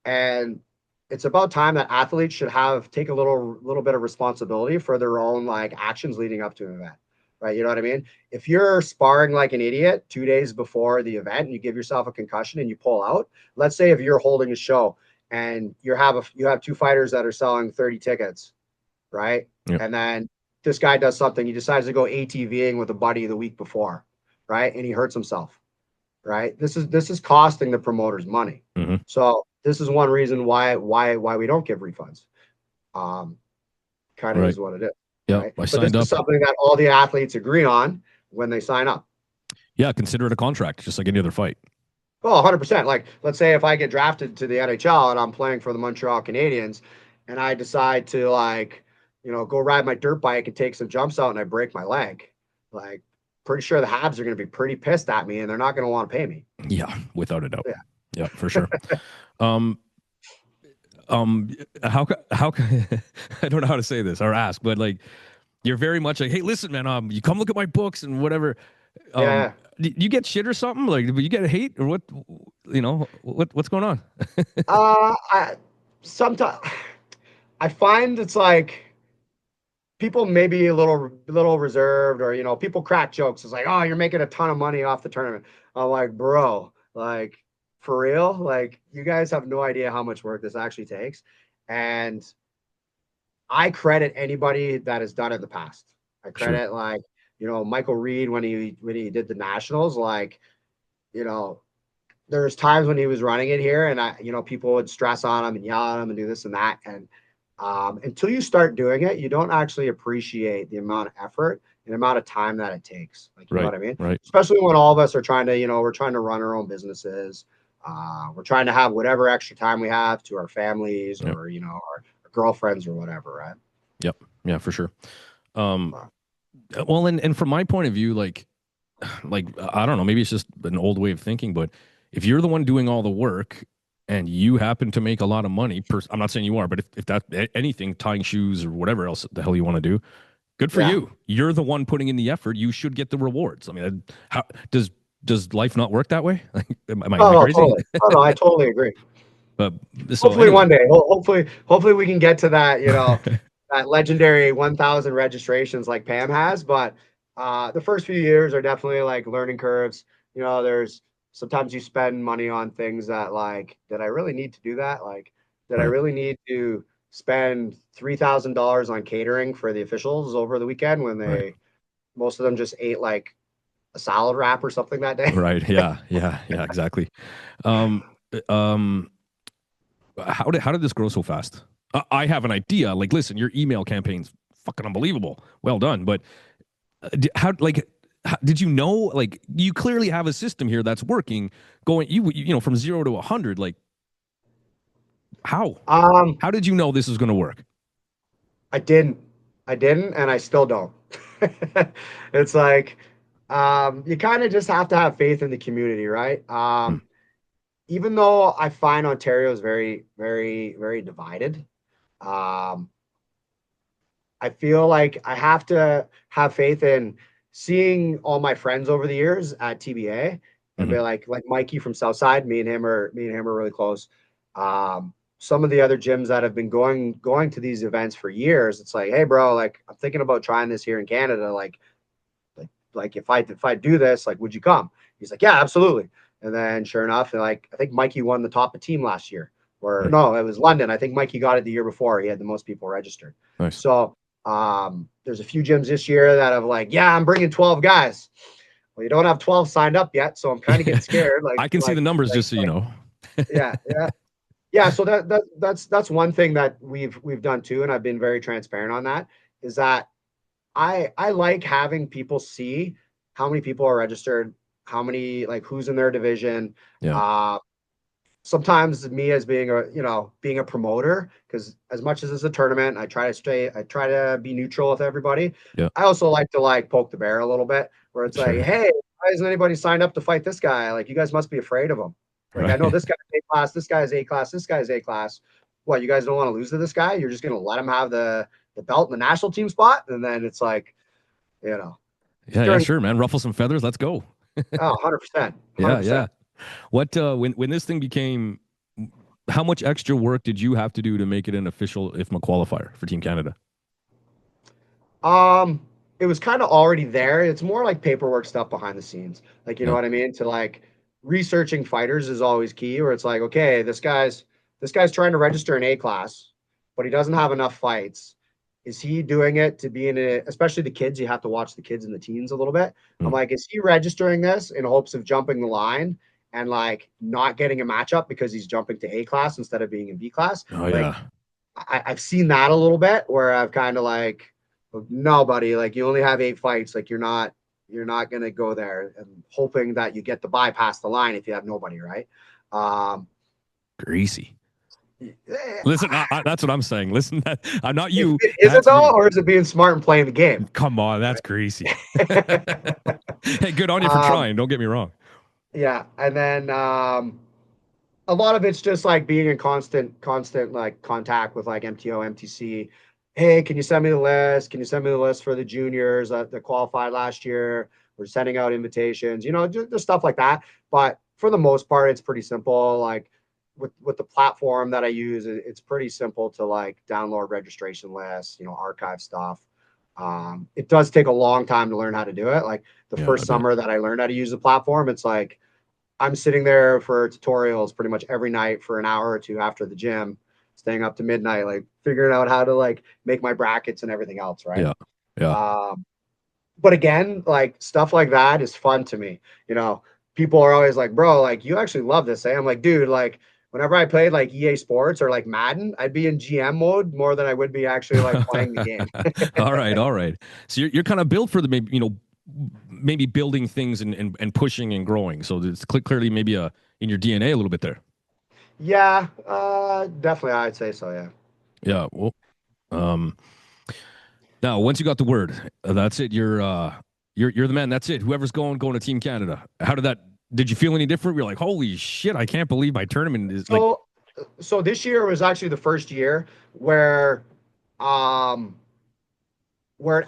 and it's about time that athletes should take a little bit of responsibility for their own like actions leading up to an event. Right. You know what I mean? If you're sparring like an idiot 2 days before the event and you give yourself a concussion and you pull out, let's say if you're holding a show and you have 2 fighters that are selling 30 tickets, right? Yep. And then this guy does something. He decides to go ATVing with a buddy the week before, right? And he hurts himself, right? This is costing the promoters money. So this is one reason why we don't give refunds. Kind of is what it is. Yeah, right? I But signed this up. is something that all the athletes agree on when they sign up. Yeah, consider it a contract, just like any other fight. Oh, 100%. Like, let's say if I get drafted to the NHL and I'm playing for the Montreal Canadiens and I decide to, like, you know, go ride my dirt bike and take some jumps out and I break my leg, like, pretty sure the Habs are going to be pretty pissed at me and they're not going to want to pay me. Yeah, without a doubt. Yeah, for sure. um, how I don't know how to say this or ask, but like you're very much like, hey, listen, man, you come look at my books and whatever. Yeah. You get shit or something? Like, you get hate or what? You know, what's going on? I sometimes I find it's like people maybe a little reserved, or people crack jokes. It's like, oh, you're making a ton of money off the tournament. I'm like, bro, like for real, like you guys have no idea how much work this actually takes. And I credit anybody that has done it in the past. I Sure. credit like, Michael Reed when he did the nationals, like, you know, there's times when he was running it here and people would stress on him and yell at him and do this and that. And until you start doing it, you don't actually appreciate the amount of effort and amount of time that it takes. Like, you know Right. what I mean? Right. Especially when all of us are trying to, we're trying to run our own businesses. We're trying to have whatever extra time we have to our families Yep. or, our girlfriends or whatever. Right. Yep. Yeah, for sure. Um, well, and from my point of view, like I don't know, maybe it's just an old way of thinking, but if you're the one doing all the work and you happen to make a lot of money, I'm not saying you are, but if that anything, tying shoes or whatever else the hell you want to do, good for you. You're the one putting in the effort. You should get the rewards. I mean, how does life not work that way? Like, am I crazy? Totally. Oh, no, I totally agree. But Hopefully one day, hopefully we can get to that, that legendary 1,000 registrations like Pam has. But the first few years are definitely like learning curves. There's sometimes you spend money on things that like, did I really need to do that? Like, did I Right. really need to spend $3,000 on catering for the officials over the weekend when Right. most of them just ate like a salad wrap or something that day? Right. Yeah. Yeah. Yeah. Exactly. Um, um, how did this grow so fast? I have an idea. Like, listen, your email campaign's fucking unbelievable. Well done. But did you know? Like, you clearly have a system here that's working. Going, from 0 to 100. Like, how? Um, How did you know this was going to work? I didn't. I didn't, and I still don't. It's like you kind of just have to have faith in the community, right? Hmm. Even though I find Ontario is very, very, very divided, um, I feel like I have to have faith in seeing all my friends over the years at TBA and Mm-hmm. be like Mikey from Southside. Me and him are really close. Some of the other gyms that have been going to these events for years, it's like, hey, bro, like I'm thinking about trying this here in Canada. Like if I do this, like, would you come? He's like, yeah, absolutely. And then sure enough, like I think Mikey won the top of team last year. Or Right. no, it was London. I think Mikey got it the year before. He had the most people registered. Nice. So there's a few gyms this year that have like, yeah, I'm bringing 12 guys. Well, you don't have 12 signed up yet, so I'm kind of getting scared. I can see the numbers, just so you know. Yeah, yeah, yeah. So that's one thing that we've done too, and I've been very transparent on that. Is that I like having people see how many people are registered, how many like who's in their division. Yeah. Uh, Sometimes me as being a promoter, because as much as it's a tournament, I try to be neutral with everybody. Yeah. I also like to like poke the bear a little bit, where it's like, Sure. hey, why hasn't anybody signed up to fight this guy? Like, you guys must be afraid of him. Like, I know Right. this guy's A class, this guy's A class, this guy's A class. What, you guys don't want to lose to this guy? You're just gonna let him have the belt in the national team spot? And then it's like, you know, Yeah. Yeah. Sure, man. Ruffle some feathers. Let's go. oh, 100%. Yeah. 100%. Yeah. What when this thing became, how much extra work did you have to do to make it an official IFMA qualifier for Team Canada? It was kind of already there. It's more like paperwork stuff behind the scenes. Like, you know Yeah. what I mean? To like researching fighters is always key, where it's like, okay, this guy's trying to register an A class, but he doesn't have enough fights. Is he doing it to be in a, especially the kids, you have to watch the kids and the teens a little bit. I'm Mm. like, is he registering this in hopes of jumping the line and like not getting a matchup because he's jumping to A class instead of being in B class? Oh Like, yeah. I've seen that a little bit where I've kind of like, no, buddy, like you only have 8 fights. Like you're not going to go there and hoping that you get the bypass the line if you have nobody. Right. Um, Greasy. eh, Listen, that's what I'm saying. Listen, I'm not you. is it That's though, me. or is it being smart and playing the game? Come on, that's greasy. Hey, good on you for um, trying. Don't get me wrong. yeah. And then, A lot of it's just like being in constant like contact with like MTO, MTC. Hey, can you send me the list? Can you send me the list for the juniors that qualified last year? We're sending out invitations, just stuff like that. But for the most part, it's pretty simple. Like with the platform that I use, it's pretty simple to like download registration lists, archive stuff. It does take a long time to learn how to do it. Like the first summer that I learned how to use the platform, it's like I'm sitting there for tutorials pretty much every night for an hour or two after the gym, staying up to midnight, like figuring out how to like make my brackets and everything else. Right. Yeah. Yeah. But again, like stuff like that is fun to me. People are always like, bro, like you actually love this. Eh? I'm like, dude, like whenever I played like EA Sports or like Madden, I'd be in GM mode more than I would be actually like playing the game. All right. So you're kind of built for the maybe building things and pushing and growing. So it's clearly maybe in your DNA a little bit there. Yeah, definitely, I'd say so. Yeah. Yeah. Well, now once you got the word, that's it. You're the man. That's it. Whoever's going to Team Canada. How did you feel any different? You're like, holy shit, I can't believe my tournament is like. So this year was actually the first year where it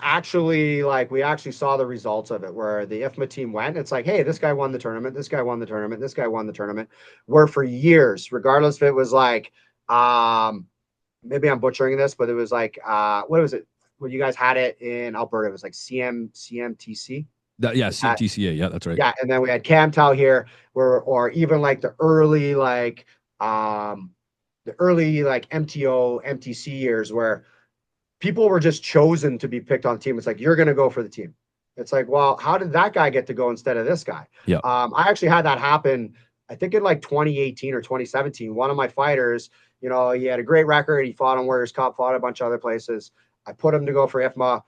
actually like we actually saw the results of it, where the IFMA team went. It's like, hey, this guy won the tournament, this guy won the tournament, this guy won the tournament. Where for years, regardless if it was like maybe I'm butchering this, but it was like what was it when you guys had it in Alberta? It was like CMTC. CMTCA. Yeah, that's right. Yeah, and then we had CMTO here, or even like the early like MTO MTC years where people were just chosen to be picked on the team. It's like, you're going to go for the team. It's like, well, how did that guy get to go instead of this guy? Yeah. I actually had that happen, I think in like 2018 or 2017. One of my fighters, he had a great record. He fought on Warriors Cup, fought a bunch of other places. I put him to go for IFMA.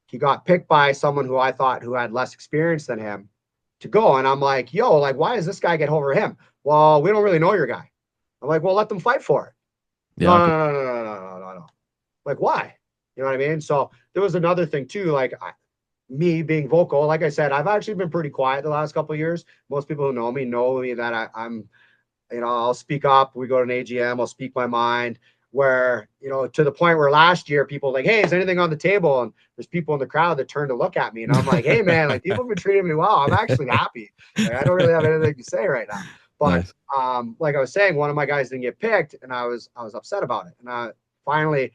He got picked by someone who I thought who had less experience than him to go. And I'm like, yo, like, why does this guy get over him? Well, we don't really know your guy. I'm like, well, let them fight for it. Yeah, No. Like, why? You know what I mean? So there was another thing too, like me being vocal. Like I said, I've actually been pretty quiet the last couple of years. Most people who know me that I'm, I'll speak up. We go to an AGM, I'll speak my mind. Where, to the point where last year people like, hey, is anything on the table? And there's people in the crowd that turn to look at me, and I'm like, hey man, like people have been treating me well. I'm actually happy. Like, I don't really have anything to say right now. But nice. Like I was saying, one of my guys didn't get picked, and I was upset about it. And finally,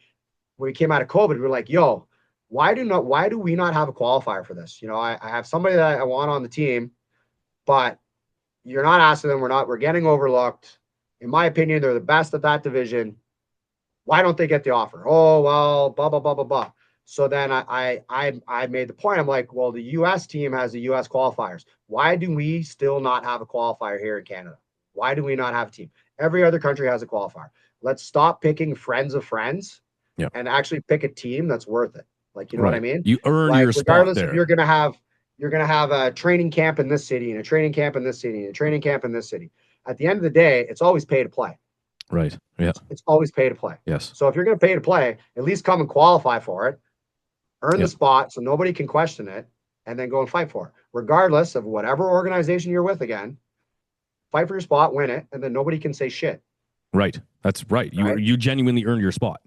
when we came out of COVID, we were like, yo, why do we not have a qualifier for this? I have somebody that I want on the team, but you're not asking them. We're getting overlooked. In my opinion, they're the best at that division. Why don't they get the offer? Oh, well, blah, blah, blah, blah, blah. So then I made the point. I'm like, well, the US team has the US qualifiers. Why do we still not have a qualifier here in Canada? Why do we not have a team? Every other country has a qualifier. Let's stop picking friends of friends and actually pick a team that's worth it. Like, you know what I mean? You earn your spot there. Regardless if you're gonna have a training camp in this city and a training camp in this city and a training camp in this city. At the end of the day, it's always pay to play. Right. Yeah. It's always pay to play. Yes. So if you're going to pay to play, at least come and qualify for it, earn the spot so nobody can question it, and then go and fight for it. Regardless of whatever organization you're with again, fight for your spot, win it, and then nobody can say shit. Right. That's right. You genuinely earned your spot.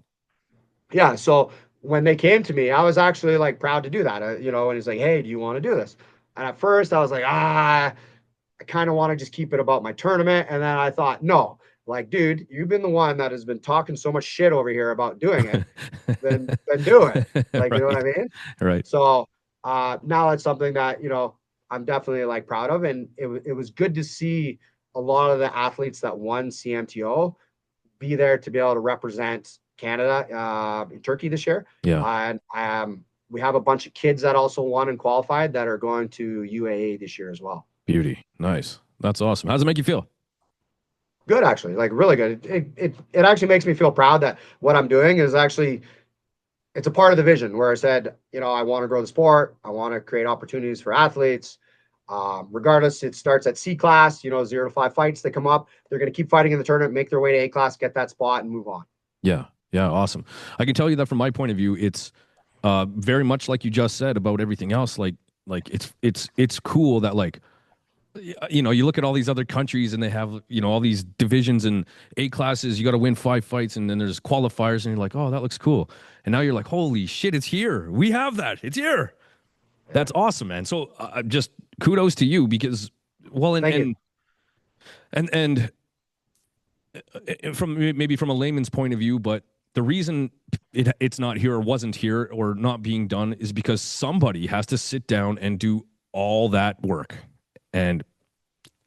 Yeah. So when they came to me, I was actually like proud to do that, and he's like, hey, do you want to do this? And at first I was like, I kind of want to just keep it about my tournament. And then I thought, no. Like, dude, you've been the one that has been talking so much shit over here about doing it. then do it. Like, you know what I mean? Right. So now it's something that, I'm definitely like proud of. And it was good to see a lot of the athletes that won CMTO be there to be able to represent Canada in Turkey this year. Yeah. And we have a bunch of kids that also won and qualified that are going to UAA this year as well. Beauty. Nice. That's awesome. How does it make you feel? Good, actually, like really good. It actually makes me feel proud that what I'm doing is actually, it's a part of the vision where I said, I want to grow the sport. I want to create opportunities for athletes. Regardless, it starts at C class, 0 to 5 fights that come up. They're going to keep fighting in the tournament, make their way to A class, get that spot and move on. Yeah. Yeah. Awesome. I can tell you that from my point of view, it's very much like you just said about everything else. Like it's cool that like you know, you look at all these other countries and they have, you know, all these divisions and A classes. You got to win 5 fights, and then there's qualifiers, and you're like, oh, that looks cool. And now you're like, holy shit, it's here. We have that. It's here. That's awesome, man. So just kudos to you because, well, and from maybe from a layman's point of view, but the reason it's not here or wasn't here or not being done is because somebody has to sit down and do all that work. And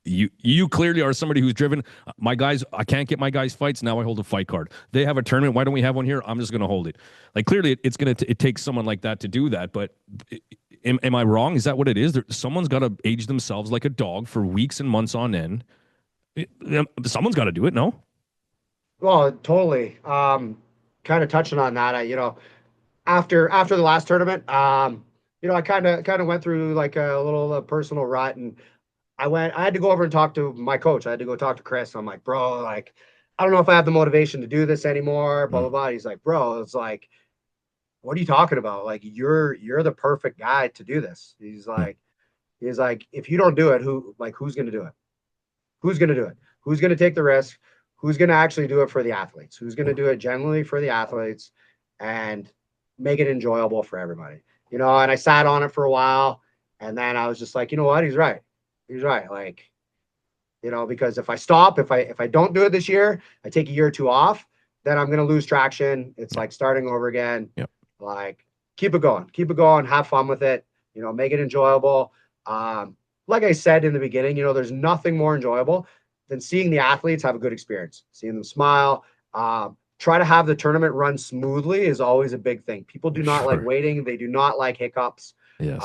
you clearly are somebody who's driven. My guys, I can't get my guys fights. Now I hold a fight card. They have a tournament. Why don't we have one here? I'm just going to hold it. Like, clearly it takes someone like that to do that. But am I wrong? Is that what it is? Someone's got to age themselves like a dog for weeks and months on end. Someone's got to do it, no? Well, totally. Kind of touching on that, you know, after the last tournament, you know, I kind of went through like a little personal rut, and I had to go over and talk to my coach. I had to go talk to Chris. I'm like, bro, like, I don't know if I have the motivation to do this anymore, blah, blah, blah. He's like, bro, it's like, what are you talking about? Like, you're the perfect guy to do this. He's like, if you don't do it, who's going to do it? Who's going to do it? Who's going to take the risk? Who's going to actually do it for the athletes? Who's going to do it genuinely for the athletes and make it enjoyable for everybody? You know, and I sat on it for a while, and then I was just like, you know what? He's right. He's right. Like, you know, because if I stop, if I don't do it this year, I take a year or two off, then I'm going to lose traction. It's like starting over again. Yep. Like, keep it going, have fun with it, you know, make it enjoyable. Like I said in the beginning, you know, there's nothing more enjoyable than seeing the athletes have a good experience, seeing them smile. Try to have the tournament run smoothly is always a big thing. People do not like waiting. They do not like hiccups. Yes.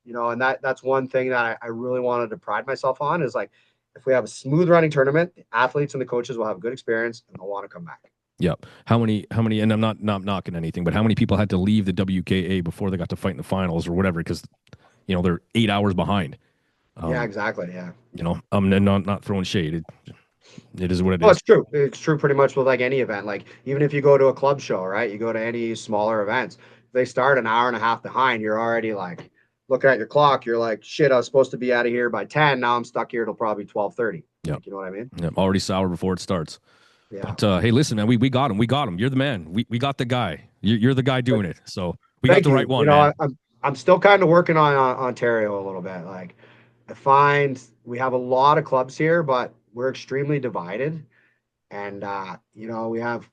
You know, and that's one thing that I really wanted to pride myself on is like, if we have a smooth running tournament, the athletes and the coaches will have a good experience and they'll want to come back. Yep. How many, and I'm not knocking anything, but how many people had to leave the WKA before they got to fight in the finals or whatever? Because, you know, they're 8 hours behind. Yeah, exactly. Yeah. You know, I'm not throwing shade. It is what it is. Well, it's true. It's true pretty much with like any event. Like, even if you go to a club show, right? You go to any smaller events, they start an hour and a half behind. You're already like looking at your clock. You're like, shit, I was supposed to be out of here by 10. Now I'm stuck here till probably 12:30. Yeah. Like, you know what I mean? Yeah. Already sour before it starts. Yeah. But hey, listen, man, we got him. We got him. You're the man. We got the guy. You're the guy doing it. So we got the right one. You know, man. I'm still kind of working on Ontario a little bit. Like, I find we have a lot of clubs here, but we're extremely divided. And you know, we have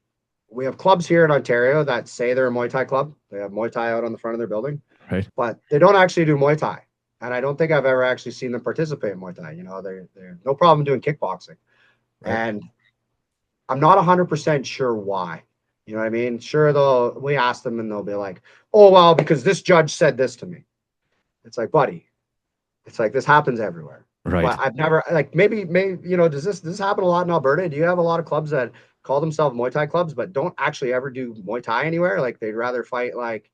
clubs here in Ontario that say they're a Muay Thai club. They have Muay Thai out on the front of their building, right? But they don't actually do Muay Thai. And I don't think I've ever actually seen them participate in Muay Thai. You know, they're no problem doing kickboxing. Right. And I'm not 100% sure why. You know what I mean? Sure, we ask them and they'll be like, oh, well, because this judge said this to me. It's like, buddy, it's like this happens everywhere. Right. But I've never, like, maybe, you know, does this happen a lot in Alberta? Do you have a lot of clubs that call themselves Muay Thai clubs, but don't actually ever do Muay Thai anywhere? Like, they'd rather fight like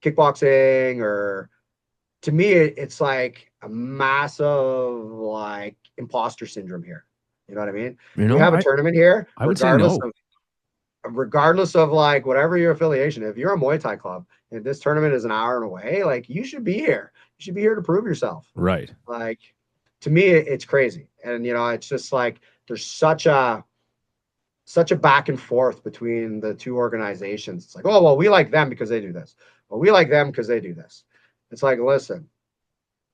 kickboxing, or to me, it's like a massive like imposter syndrome here. You know what I mean? You know, we have a tournament here, I would say no. Regardless of like whatever your affiliation, if you're a Muay Thai club and this tournament is an hour away, like, you should be here. You should be here to prove yourself. Right. Like, to me, it's crazy. And, you know, it's just like, there's such a back and forth between the two organizations. It's like, oh, well, we like them because they do this. Well, we like them because they do this. It's like, listen,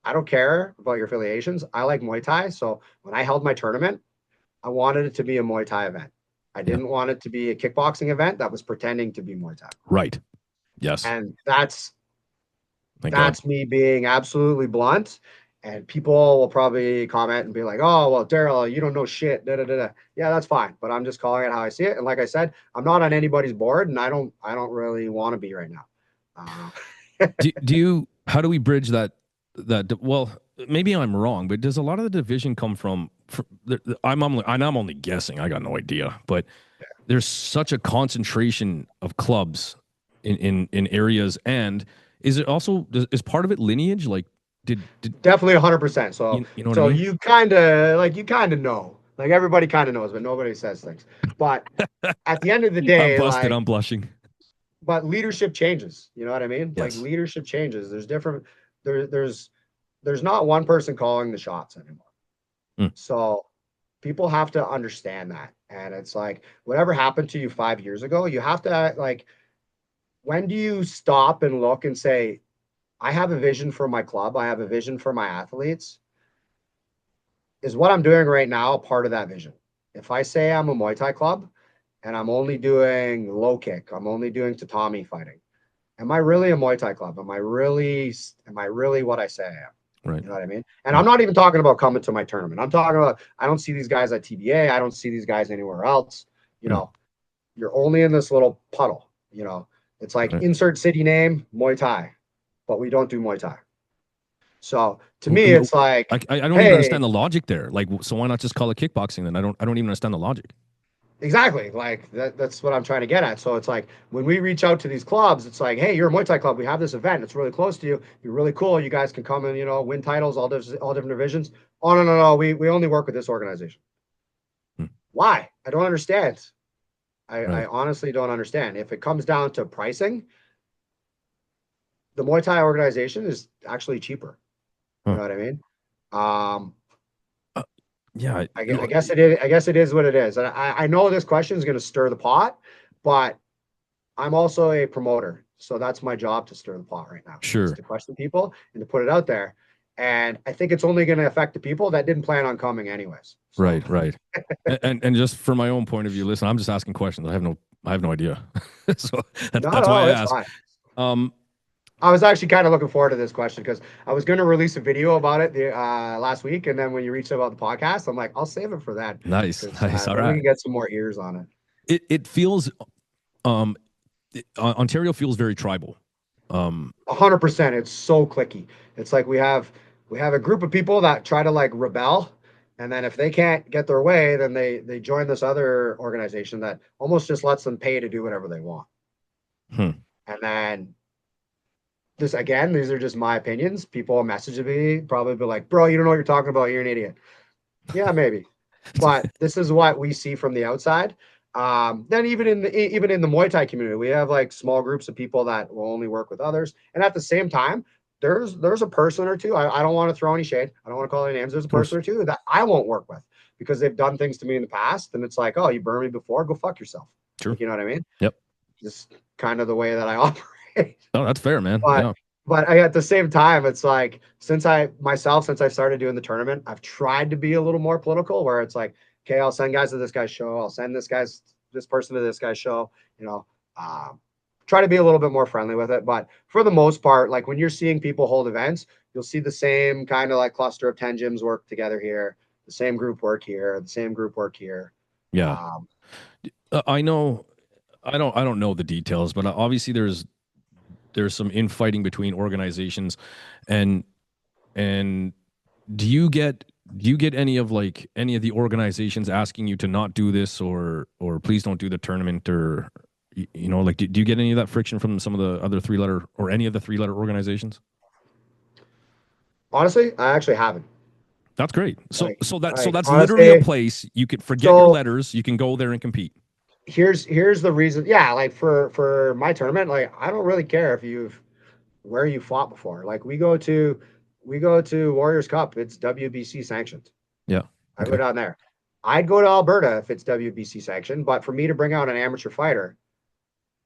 I don't care about your affiliations. I like Muay Thai. So when I held my tournament, I wanted it to be a Muay Thai event. I didn't want it to be a kickboxing event that was pretending to be Muay Thai. Right. Yes. And that's me being absolutely blunt. And people will probably comment and be like, oh, well, Darryl, you don't know shit. Da, da, da, da. Yeah, that's fine. But I'm just calling it how I see it. And like I said, I'm not on anybody's board, and I don't really want to be right now. How do we bridge that? Well, maybe I'm wrong, but does a lot of the division come from I'm only guessing. I got no idea, but there's such a concentration of clubs in areas. And is it also, is part of it lineage? Like, definitely 100%. So, you know what I mean? you kind of know, like, everybody kind of knows, but nobody says things. But at the end of the day, I'm busted. I'm blushing. But leadership changes. You know what I mean? Yes. Like, leadership changes. There's there's not one person calling the shots anymore. Mm. So people have to understand that. And it's like, whatever happened to you 5 years ago, you have to like, when do you stop and look and say, I have a vision for my club, I have a vision for my athletes? Is what I'm doing right now a part of that vision? If I say I'm a Muay Thai club and I'm only doing low kick, I'm only doing tatami fighting, am I really a Muay Thai club? Am I really what I say I am? Right. You know what I mean? And I'm not even talking about coming to my tournament. I'm talking about, I don't see these guys at TBA. I don't see these guys anywhere else. You know, you're only in this little puddle, you know, it's like insert city name, Muay Thai, but we don't do Muay Thai. So to me, it's like, I don't even understand the logic there. Like, so why not just call it kickboxing then? I don't even understand the logic. Exactly. Like that's what I'm trying to get at. So it's like when we reach out to these clubs, it's like, hey, you're a Muay Thai club. We have this event. It's really close to you. You're really cool. You guys can come and, you know, win titles, all different divisions. Oh, no. We only work with this organization. Why? I don't understand. I honestly don't understand. If it comes down to pricing, the Muay Thai organization is actually cheaper. You know what I mean? Yeah, I guess it is. I guess it is what it is. And I know this question is going to stir the pot, but I'm also a promoter, so that's my job to stir the pot right now. Sure. To question people and to put it out there. And I think it's only going to affect the people that didn't plan on coming anyways. So. Right. and just from my own point of view, listen, I'm just asking questions. I have no idea. So that's why I asked. I was actually kind of looking forward to this question because I was going to release a video about it last week, and then when you reached out about the podcast, I'm like, I'll save it for that. Nice. All right. We can get some more ears on it. It feels, Ontario feels very tribal. 100%. It's so cliquey. It's like we have a group of people that try to like rebel, and then if they can't get their way, then they join this other organization that almost just lets them pay to do whatever they want. And then these are just my opinions. People message me, probably be like, bro, you don't know what you're talking about. You're an idiot. Yeah, maybe. But this is what we see from the outside. Then even in the Muay Thai community, we have like small groups of people that will only work with others. And at the same time, there's a person or two. I don't want to throw any shade. I don't want to call any names. There's a person or two that I won't work with because they've done things to me in the past. And it's like, oh, you burned me before. Go fuck yourself. True. Like, you know what I mean? Yep. Just kind of the way that I operate. No, that's fair, man. But at the same time, it's like, since I started doing the tournament, I've tried to be a little more political where it's like, okay, I'll send guys to this guy's show. I'll send this person to this guy's show, you know, try to be a little bit more friendly with it. But for the most part, like when you're seeing people hold events, you'll see the same kind of like cluster of 10 gyms work together here. The same group work here, the same group work here. Yeah. I know, I don't know the details, but obviously there's some infighting between organizations, and do you get any of the organizations asking you to not do this or please don't do the tournament, or you know, like do you get any of that friction from some of the other any of the 3-letter organizations? Honestly, I actually haven't. That's great. So that's honestly, literally a place you could forget your letters. You can go there and compete. Here's the reason. Yeah, like for my tournament, like I don't really care if where you fought before. Like we go to Warriors Cup. It's WBC sanctioned. Yeah. Okay. I go down there. I'd go to Alberta if it's WBC sanctioned, but for me to bring out an amateur fighter,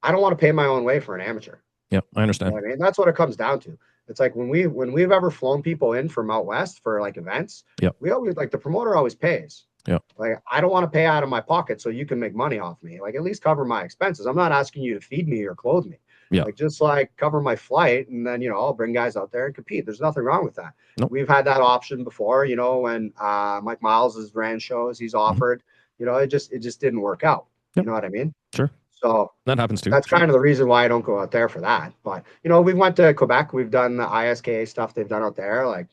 I don't want to pay my own way for an amateur. Yeah, I understand. You know what I mean? That's what it comes down to. It's like when we've ever flown people in from out west for like events, we always like the promoter always pays. Yeah. Like I don't want to pay out of my pocket so you can make money off me. Like at least cover my expenses. I'm not asking you to feed me or clothe me. Yeah. Like just like cover my flight, and then, you know, I'll bring guys out there and compete. There's nothing wrong with that. Nope. We've had that option before, you know, when Mike Miles has ran shows, he's offered, you know, it just didn't work out. Yep. You know what I mean? Sure. So that happens too. That's kind of the reason why I don't go out there for that. But, you know, we went to Quebec. We've done the ISKA stuff they've done out there. Like,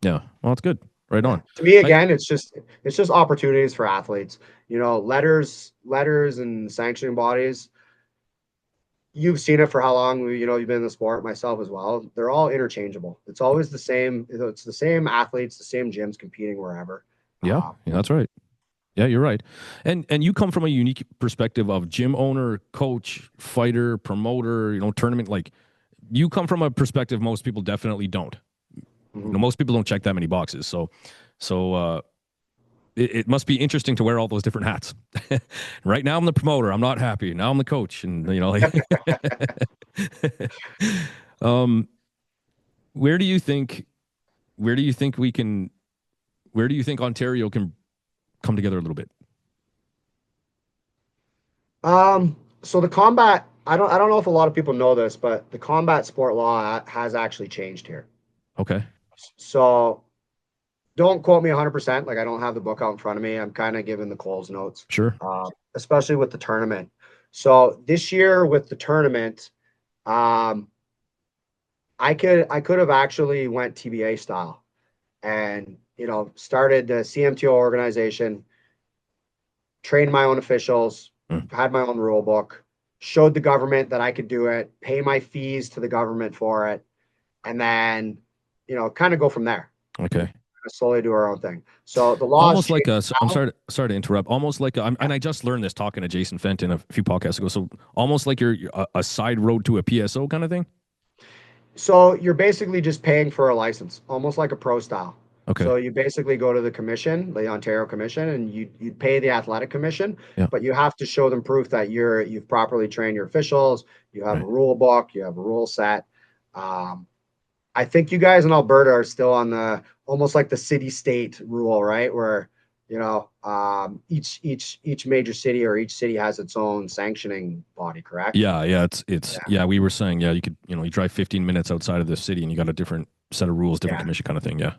yeah, well, it's good. Right on. To me, again, it's just opportunities for athletes. You know, letters and sanctioning bodies. You've seen it for how long? You know, you've been in the sport, myself as well. They're all interchangeable. It's always the same. It's the same athletes, the same gyms competing wherever. Yeah, that's right. Yeah, you're right. And you come from a unique perspective of gym owner, coach, fighter, promoter, you know, tournament. Like you come from a perspective most people definitely don't. You know, most people don't check that many boxes. So it must be interesting to wear all those different hats. Right now I'm the promoter. I'm not happy. Now I'm the coach. And, you know, like, where do you think Ontario can come together a little bit? So the combat, I don't know if a lot of people know this, but the combat sport law has actually changed here. Okay. So don't quote me 100%. Like, I don't have the book out in front of me. I'm kind of giving the Coles notes. Sure. Especially with the tournament. So this year with the tournament, I could have actually went TBA style and, you know, started the CMTO organization, trained my own officials, had my own rule book, showed the government that I could do it, pay my fees to the government for it, and then, you know, kind of go from there. Okay. Slowly do our own thing. So the law almost like a, I'm sorry to interrupt. Almost like and I just learned this talking to Jason Fenton a few podcasts ago. So almost like you're a side road to a PSO kind of thing. So you're basically just paying for a license, almost like a pro style. Okay. So you basically go to the commission, the Ontario Commission, and you pay the athletic commission, yeah. but you have to show them proof that you've properly trained your officials. You have a rule book, you have a rule set. I think you guys in Alberta are still on the almost like the city-state rule, right? Where, you know, each major city or each city has its own sanctioning body, correct? Yeah, yeah. We were saying, yeah, you could, you know, you drive 15 minutes outside of the city and you got a different set of rules, different commission kind of thing. Yeah.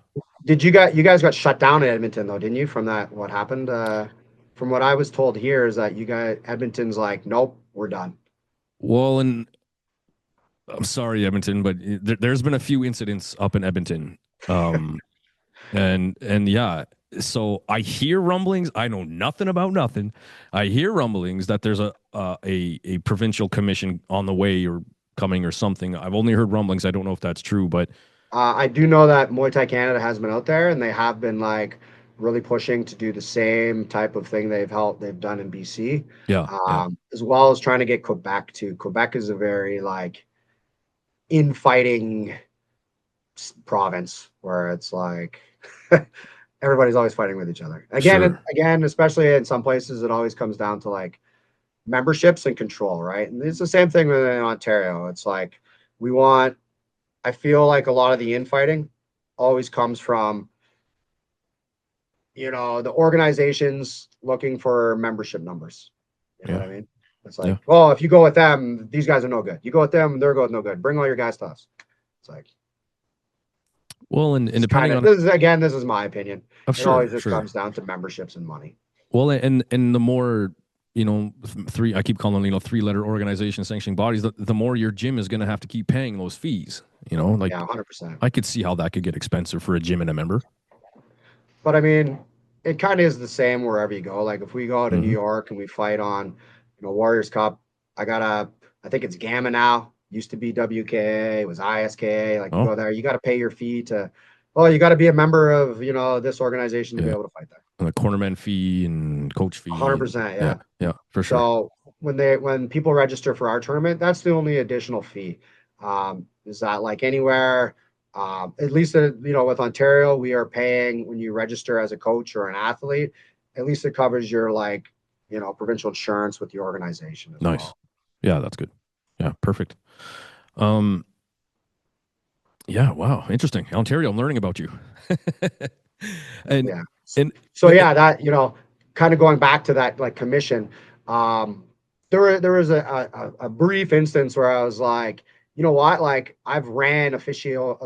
Did you guys got shut down in Edmonton though, didn't you? From that, what happened? From what I was told here is that Edmonton's like, nope, we're done. Well, and I'm sorry, Edmonton, but there's been a few incidents up in Edmonton. And yeah, so I hear rumblings. I know nothing about nothing. I hear rumblings that there's a provincial commission on the way or coming or something. I've only heard rumblings. I don't know if that's true, but I do know that Muay Thai Canada has been out there and they have been like really pushing to do the same type of thing they've done in BC. Yeah. As well as trying to get Quebec too. Quebec is a very like infighting province where it's like everybody's always fighting with each other. Again, especially in some places, it always comes down to like memberships and control, right? And it's the same thing in Ontario. It's like I feel like a lot of the infighting always comes from, you know, the organizations looking for membership numbers. You know what I mean? It's like, well, if you go with them, these guys are no good. You go with them, they're no good. Bring all your guys to us. It's like, well, and depending on this is my opinion. It always just comes down to memberships and money. Well, and the more, you know, I keep calling, you know, 3-letter organization sanctioning bodies, the more your gym is going to have to keep paying those fees, you know, like 100%. I could see how that could get expensive for a gym and a member. But I mean, it kind of is the same wherever you go. Like if we go to New York and we fight on, you know, Warriors Cup, I think it's Gamma now. Used to be WKA, it was ISKA. Like you go there, you got to pay your fee you got to be a member of, you know, this organization to be able to fight there. And the cornerman fee and coach fee. 100%, yeah, for sure. So when people register for our tournament, that's the only additional fee. Is that like anywhere, at least, you know, with Ontario, we are paying when you register as a coach or an athlete, at least it covers your like, you know, provincial insurance with the organization. Nice. Well. Yeah, that's good. Yeah, perfect. Yeah, wow, interesting. Ontario, I'm learning about you. that, you know, kind of going back to that like commission, there was a brief instance where I was like, you know what, like I've ran official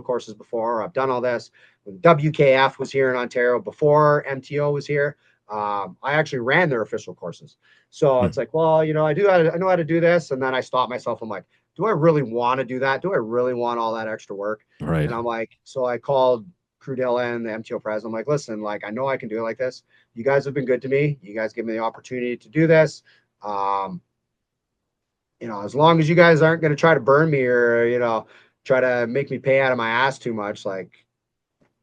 courses before. I've done all this when WKF was here in Ontario before MTO was here. I actually ran their official courses. So it's like, well, you know, I know how to do this. And then I stopped myself. I'm like, do I really want to do that? Do I really want all that extra work? Right. And I'm like, so I called Crew Dillon, the MTO president. I'm like, listen, like, I know I can do it like this. You guys have been good to me. You guys give me the opportunity to do this. You know, as long as you guys aren't going to try to burn me or, you know, try to make me pay out of my ass too much, like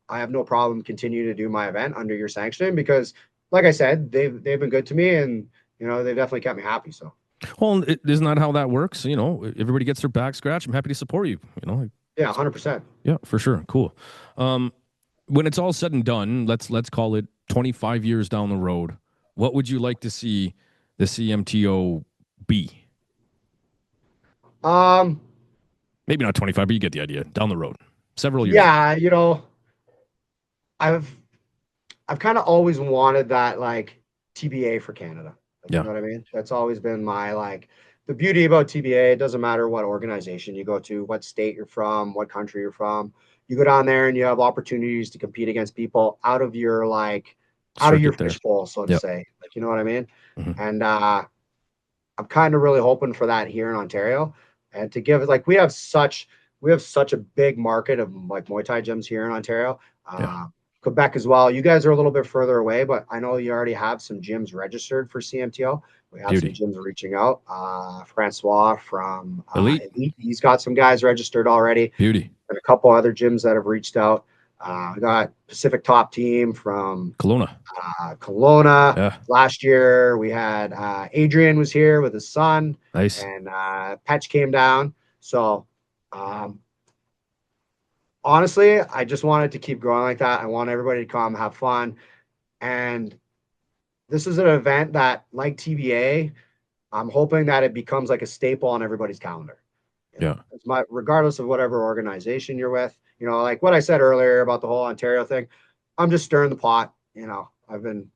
I have no problem continuing to do my event under your sanctioning because like I said, they've been good to me and, you know, they've definitely kept me happy. So, well, isn't that how that works? You know, everybody gets their back scratched. I'm happy to support you. You know, Yeah, 100%. Yeah, for sure. Cool. When it's all said and done, let's call it 25 years down the road, what would you like to see the CMTO be? Um, Maybe not 25, but you get the idea. Down the road, several years. yeah, you know, I've I've kind of always wanted that like TBA for Canada. Like, you Yeah, know what I mean? That's always been my like the beauty about TBA. It doesn't matter what organization you go to, what state you're from, what country you're from. You go down there and you have opportunities to compete against people out of your like out of your circuit there. fishbowl, so to Yep. say. Like, you know what I mean? Hmm. And I'm kind of really hoping for that here in Ontario, and to give it like we have such a big market of like Muay Thai gyms here in Ontario. Yeah. Quebec as well. You guys are a little bit further away, but I know you already have some gyms registered for CMTO. We have some Beauty. gyms reaching out. Francois from Elite. Elite, he's got some guys registered already, Beauty. and a couple other gyms that have reached out. We got Pacific Top Team from Kelowna. Kelowna. Yeah. Last year we had Adrian was here with his son, Nice. and Petch came down. So um, honestly, I just wanted to keep growing like that. I want everybody to come have fun, and this is an event that, like TBA, I'm hoping that it becomes like a staple on everybody's calendar. Yeah. It's my regardless of whatever organization you're with. You know, like what I said earlier about the whole Ontario thing. I'm just stirring the pot. You know, I've been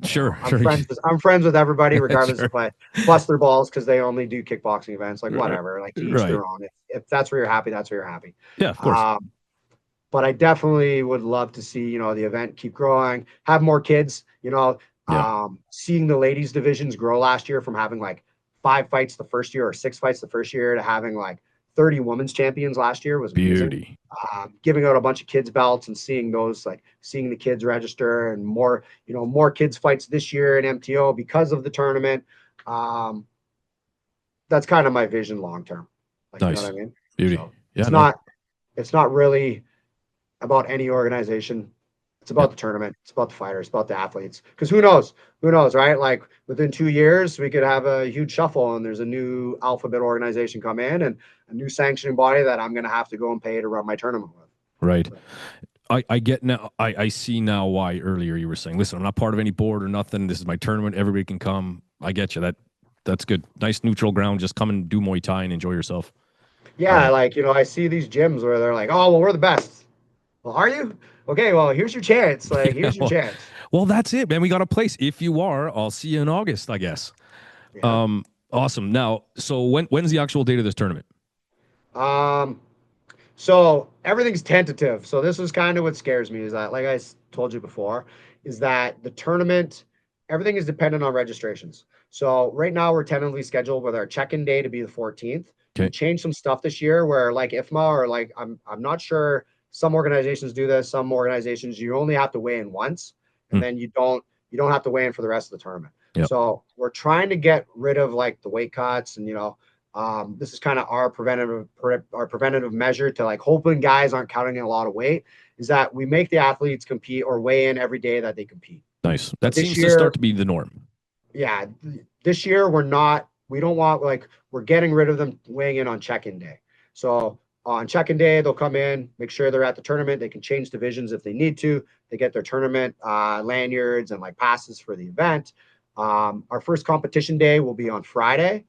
Sure. I'm Sure. friends with everybody, regardless Sure. if I bust their balls because they only do kickboxing events. Like Right. whatever, like to each Right. their own. If that's where you're happy, that's where you're happy. Yeah, of course. But I definitely would love to see the event keep growing, have more kids. Yeah. Seeing the ladies divisions grow last year from having like 5 fights the first year or 6 fights the first year to having like 30 women's champions last year was amazing. Beauty. Giving out a bunch of kids belts and seeing the kids register and more kids fights this year in MTO because of the tournament. That's kind of my vision long term. Like, you know Nice. what I mean? Beauty. So Yeah. it's not really about any organization. It's about Yeah. the tournament. It's about the fighters. It's about the athletes. Because who knows? Who knows, right? Like within 2 years, we could have a huge shuffle, and there's a new alphabet organization come in and a new sanctioning body that I'm going to have to go and pay to run my tournament with. Right. I get now. I see now why earlier you were saying, listen, I'm not part of any board or nothing. This is my tournament. Everybody can come. I get you. That's good. Nice neutral ground. Just come and do Muay Thai and enjoy yourself. Yeah, like I see these gyms where they're like, "Oh, well, we're the best." Well, are you? Okay, well, here's your chance. Like, here's your chance. Well, that's it, man. We got a place. If you are, I'll see you in August, I guess. Yeah. Awesome. Now, so when's the actual date of this tournament? So everything's tentative. So this is kind of what scares me is that, like I told you before, is that the tournament, everything is dependent on registrations. So right now we're tentatively scheduled with our check-in day to be the 14th. We Okay. changed some stuff this year where like IFMA or like I'm not sure. Some organizations do this. Some organizations you only have to weigh in once, and then you don't have to weigh in for the rest of the tournament. Yep. So we're trying to get rid of like the weight cuts and this is kind of our preventative measure to like hoping guys aren't counting a lot of weight is that we make the athletes compete or weigh in every day that they compete. Nice. That seems to start to be the norm. Yeah. This year we don't want like we're getting rid of them weighing in on check-in day. So on check-in day, they'll come in, make sure they're at the tournament. They can change divisions if they need to. They get their tournament lanyards and like passes for the event. Our first competition day will be on Friday.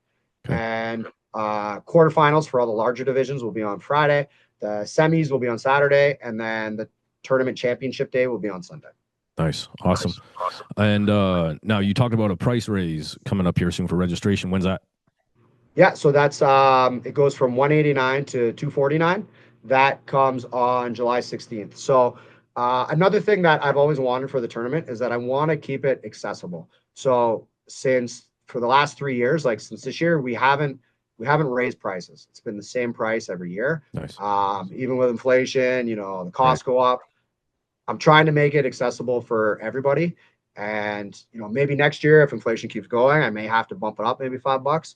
Okay. And quarterfinals for all the larger divisions will be on Friday. The semis will be on Saturday, and then the tournament championship day will be on Sunday. Nice. Awesome. And now you talked about a price raise coming up here soon for registration. When's that? Yeah, so that's it goes from $189 to $249. That comes on July 16th. So another thing that I've always wanted for the tournament is that I want to keep it accessible. So for the last 3 years, like since this year, we haven't raised prices. It's been the same price every year. Nice. Even with inflation, the costs go up. I'm trying to make it accessible for everybody. And maybe next year, if inflation keeps going, I may have to bump it up maybe $5.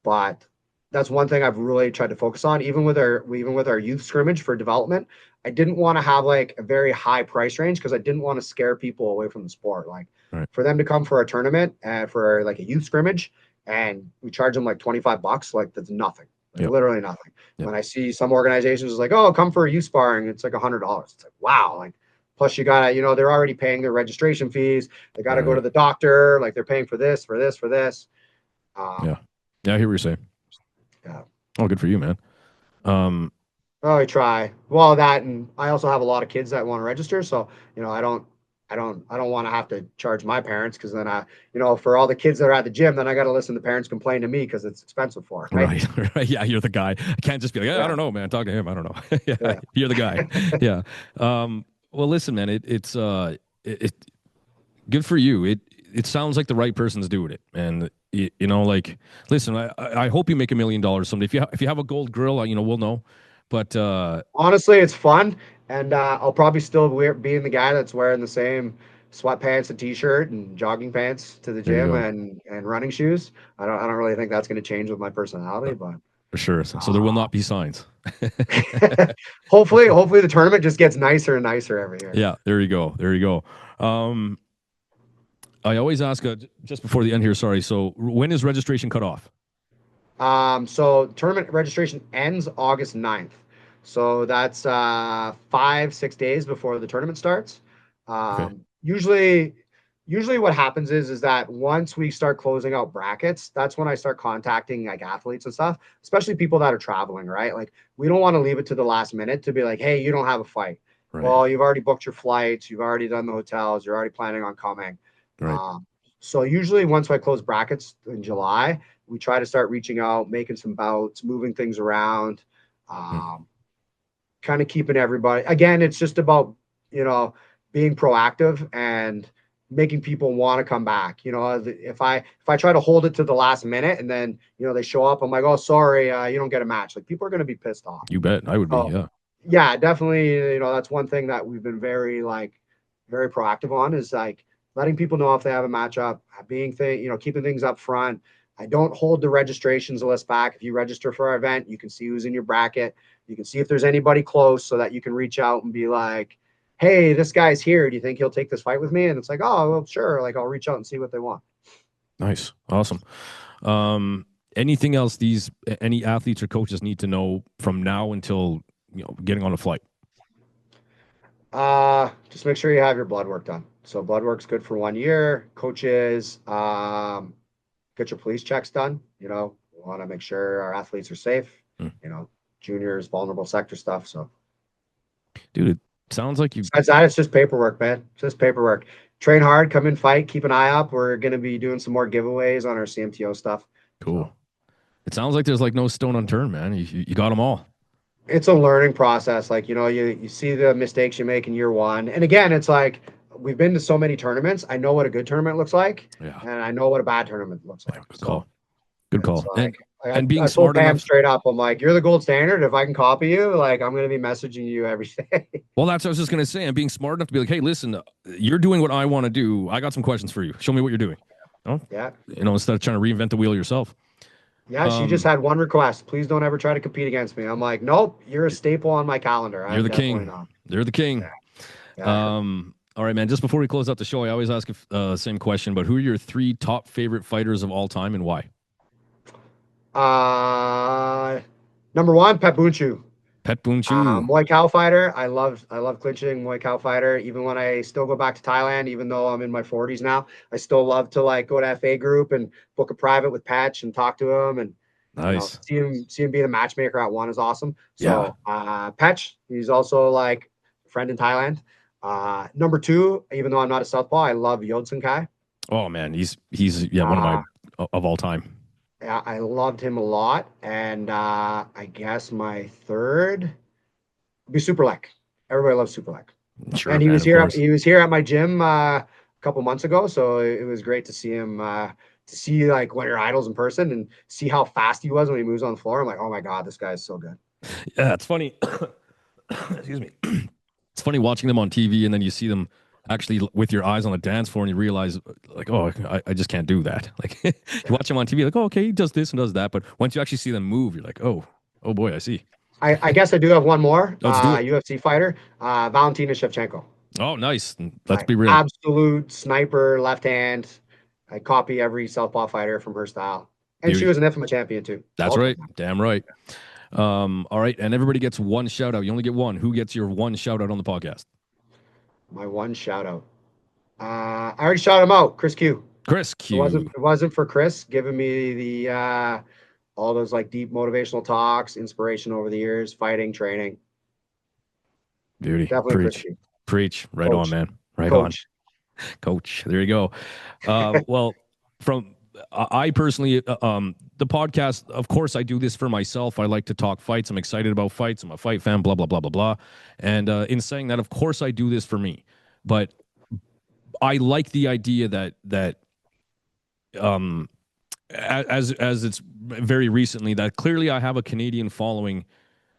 But that's one thing I've really tried to focus on. Even with our youth scrimmage for development, I didn't want to have like a very high price range because I didn't want to scare people away from the sport. Like for them to come for a tournament and for like a youth scrimmage, and we charge them like $25, like that's nothing. like literally nothing. When I see some organizations like, oh, come for a youth sparring, it's like $100. It's like, wow. Like, plus you gotta, they're already paying their registration fees. They got to go to the doctor. Like they're paying for this, for this, for this. Yeah. I hear what you're saying. Yeah. Oh, good for you, man. Oh, I try. Well, that, and I also have a lot of kids that want to register. So, I don't want to have to charge my parents, because then for all the kids that are at the gym, then I got to listen to parents complain to me because it's expensive for them. Right. Right. Yeah. You're the guy. I can't just be like, I don't know, man. Talk to him. I don't know. You're the guy. Yeah. Well, listen, man, it's good for you. It sounds like the right person's doing it. And like, listen, I hope you make $1 million someday. If you have a gold grill, we'll know. But honestly, it's fun, and I'll probably still being the guy that's wearing the same sweatpants and t-shirt and jogging pants to the gym and running shoes. I don't really think that's going to change with my personality, but for sure. So there will not be signs. hopefully the tournament just gets nicer and nicer every year. Yeah, there you go. I always ask just before the end here. Sorry. So when is registration cut off? So tournament registration ends August 9th. So that's 5-6 days before the tournament starts. Usually what happens is that once we start closing out brackets, that's when I start contacting like athletes and stuff, especially people that are traveling, right? Like we don't want to leave it to the last minute to be like, hey, you don't have a fight. Right. Well, you've already booked your flights, you've already done the hotels, you're already planning on coming. Right. So usually once I close brackets in July, we try to start reaching out, making some bouts, moving things around, kind of keeping everybody. Again, it's just about, being proactive and making people want to come back. If I try to hold it to the last minute and then, they show up, I'm like, oh, sorry, you don't get a match. Like people are going to be pissed off. You bet. I would be. Yeah. Yeah, definitely. That's one thing that we've been very proactive on, is like letting people know if they have a matchup, keeping things up front. I don't hold the registrations list back. If you register for our event, you can see who's in your bracket. You can see if there's anybody close so that you can reach out and be like, hey, this guy's here. Do you think he'll take this fight with me? And it's like, oh, well, sure. Like I'll reach out and see what they want. Nice. Awesome. Anything else any athletes or coaches need to know from now until, getting on a flight? Just make sure you have your blood work done. So blood work's good for 1 year. Coaches, get your police checks done. We want to make sure our athletes are safe. Juniors, vulnerable sector stuff. So, dude, it sounds like you. Besides that, it's just paperwork, man. It's just paperwork. Train hard, come in, fight, keep an eye up. We're going to be doing some more giveaways on our CMTO stuff. Cool. So, it sounds like there's no stone unturned, man. You got them all. It's a learning process. Like, you see the mistakes you make in year one. And again, it's like, we've been to so many tournaments. I know what a good tournament looks like. Yeah. And I know what a bad tournament looks like. Good call. Good call. And being smart enough. Straight up, I'm like, you're the gold standard. If I can copy you, like, I'm going to be messaging you every day. Well, that's what I was just going to say. I'm being smart enough to be like, hey, listen, you're doing what I want to do. I got some questions for you. Show me what you're doing. Yeah. Instead of trying to reinvent the wheel yourself. Yeah, she just had one request. Please don't ever try to compete against me. I'm like, nope, you're a staple on my calendar. You're the king. You're the king. Yeah. All right, man. Just before we close out the show, I always ask the same question, but who are your 3 top favorite fighters of all time and why? Number 1, Pet Bunchu. Pet Bunchu. Muay Cow fighter. I love clinching. Muay Cow fighter. Even when I still go back to Thailand, even though I'm in my 40s now, I still love to go to FA group and book a private with Patch and talk to him and nice. See him being a matchmaker at one is awesome. So Patch, he's also a friend in Thailand. Number 2, even though I'm not a southpaw, I love Yodsun Kai. Oh man, he's one of my of all time. Yeah, I loved him a lot, and I guess my 3rd would be Superlek. Everybody loves Superlek. Sure, and he was here. He was here at my gym a couple months ago, so it was great to see him. To see one of your idols in person and see how fast he was when he moves on the floor. I'm like, oh my god, this guy is so good. Yeah, it's funny. Excuse me. It's funny watching them on TV, and then you see them actually with your eyes on the dance floor, and you realize, oh, I just can't do that. You watch them on TV, oh, okay, he does this and does that, but once you actually see them move, you're like, oh boy, I see. I guess I do have one more. Let's do it. UFC fighter, Valentina Shevchenko. Oh, nice. Let's be real. Absolute sniper, left hand. I copy every southpaw fighter from her style. And she Beauty. was an IFMA champion too. That's right. Damn right. All right. And everybody gets one shout out. You only get one. Who gets your one shout out on the podcast? My one shout out. I already shouted him out. Chris Q. Chris Q. It wasn't for Chris giving me the all those like deep motivational talks, inspiration over the years, fighting, training. Beauty. Definitely Preach. Chris Q. Preach. Right Coach. on, man. Right Coach. on. Coach. There you go. Well, from I personally, the podcast, of course, I do this for myself. I like to talk fights. I'm excited about fights. I'm a fight fan, blah, blah, blah, blah, blah. And in saying that, of course, I do this for me. But I like the idea that as it's very recently, that clearly I have a Canadian following,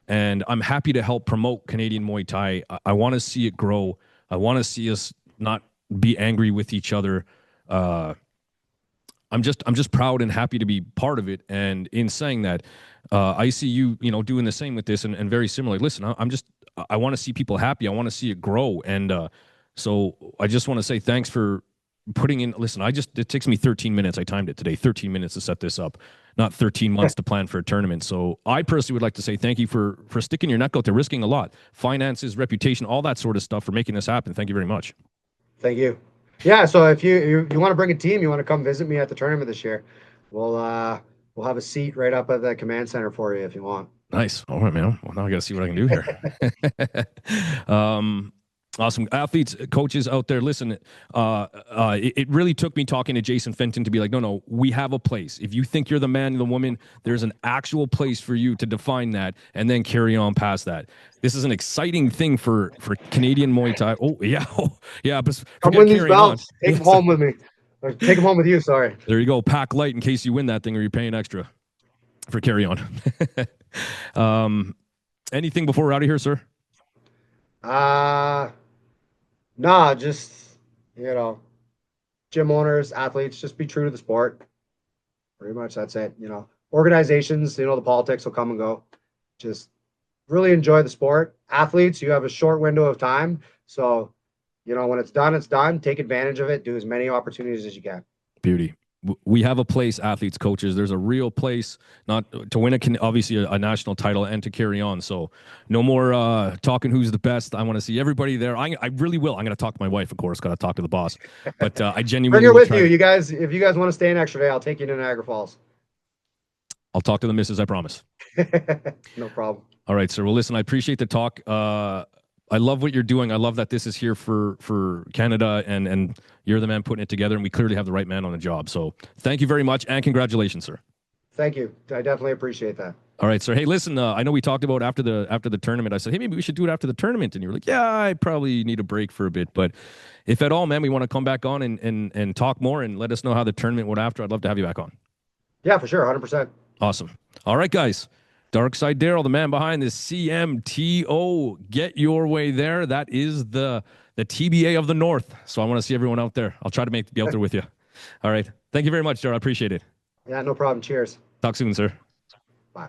and I'm happy to help promote Canadian Muay Thai. I want to see it grow. I want to see us not be angry with each other. I'm just proud and happy to be part of it. And in saying that, I see you doing the same with this, and very similar. Listen, I want to see people happy. I want to see it grow. And so I just want to say thanks for putting in. Listen, it takes me 13 minutes. I timed it today, 13 minutes to set this up, not 13 months to plan for a tournament. So I personally would like to say thank you for sticking your neck out there, risking a lot, finances, reputation, all that sort of stuff, for making this happen. Thank you very much. Thank you. Yeah, so if you want to bring a team, you want to come visit me at the tournament this year, we'll have a seat right up at the command center for you if you want. Nice. All right, man. Well, now I got to see what I can do here. Awesome. Athletes, coaches out there, listen, it really took me talking to Jason Fenton to be like, no, we have a place. If you think you're the man, the woman, there's an actual place for you to define that and then carry on past that. This is an exciting thing for Canadian Muay Thai. Oh, yeah. Oh, yeah. But come win these belts. Take them home with me. Or take them home with you, sorry. There you go. Pack light in case you win that thing, or you're paying extra for carry on. Anything before we're out of here, sir? Nah, just, gym owners, athletes, just be true to the sport. Pretty much that's it. Organizations, the politics will come and go. Just really enjoy the sport. Athletes, you have a short window of time. So, when it's done, it's done. Take advantage of it. Do as many opportunities as you can. Beauty. We have a place, athletes, coaches. There's a real place, not to win obviously a national title and to carry on. So no more talking who's the best. I want to see everybody there. I really will. I'm going to talk to my wife, of course. Got to talk to the boss. But I genuinely bring her with you. You guys, if you guys want to stay an extra day, I'll take you to Niagara Falls. I'll talk to the missus, I promise. No problem. All right, sir. Well, listen, I appreciate the talk. I love what you're doing. I love that this is here for Canada, and you're the man putting it together, and we clearly have the right man on the job. So thank you very much, and congratulations, sir. Thank you. I definitely appreciate that. All right, sir. Hey, listen, I know we talked about after the tournament. I said, hey, maybe we should do it after the tournament. And you were like, yeah, I probably need a break for a bit. But if at all, man, we want to come back on and talk more and let us know how the tournament went after, I'd love to have you back on. Yeah, for sure. 100%. Awesome. All right, guys. Darkside Darryl, the man behind the CMTO. Get your way there. That is the TBA of the North. So I want to see everyone out there. I'll try to be out there with you. All right. Thank you very much, Darryl. I appreciate it. Yeah, no problem. Cheers. Talk soon, sir. Bye.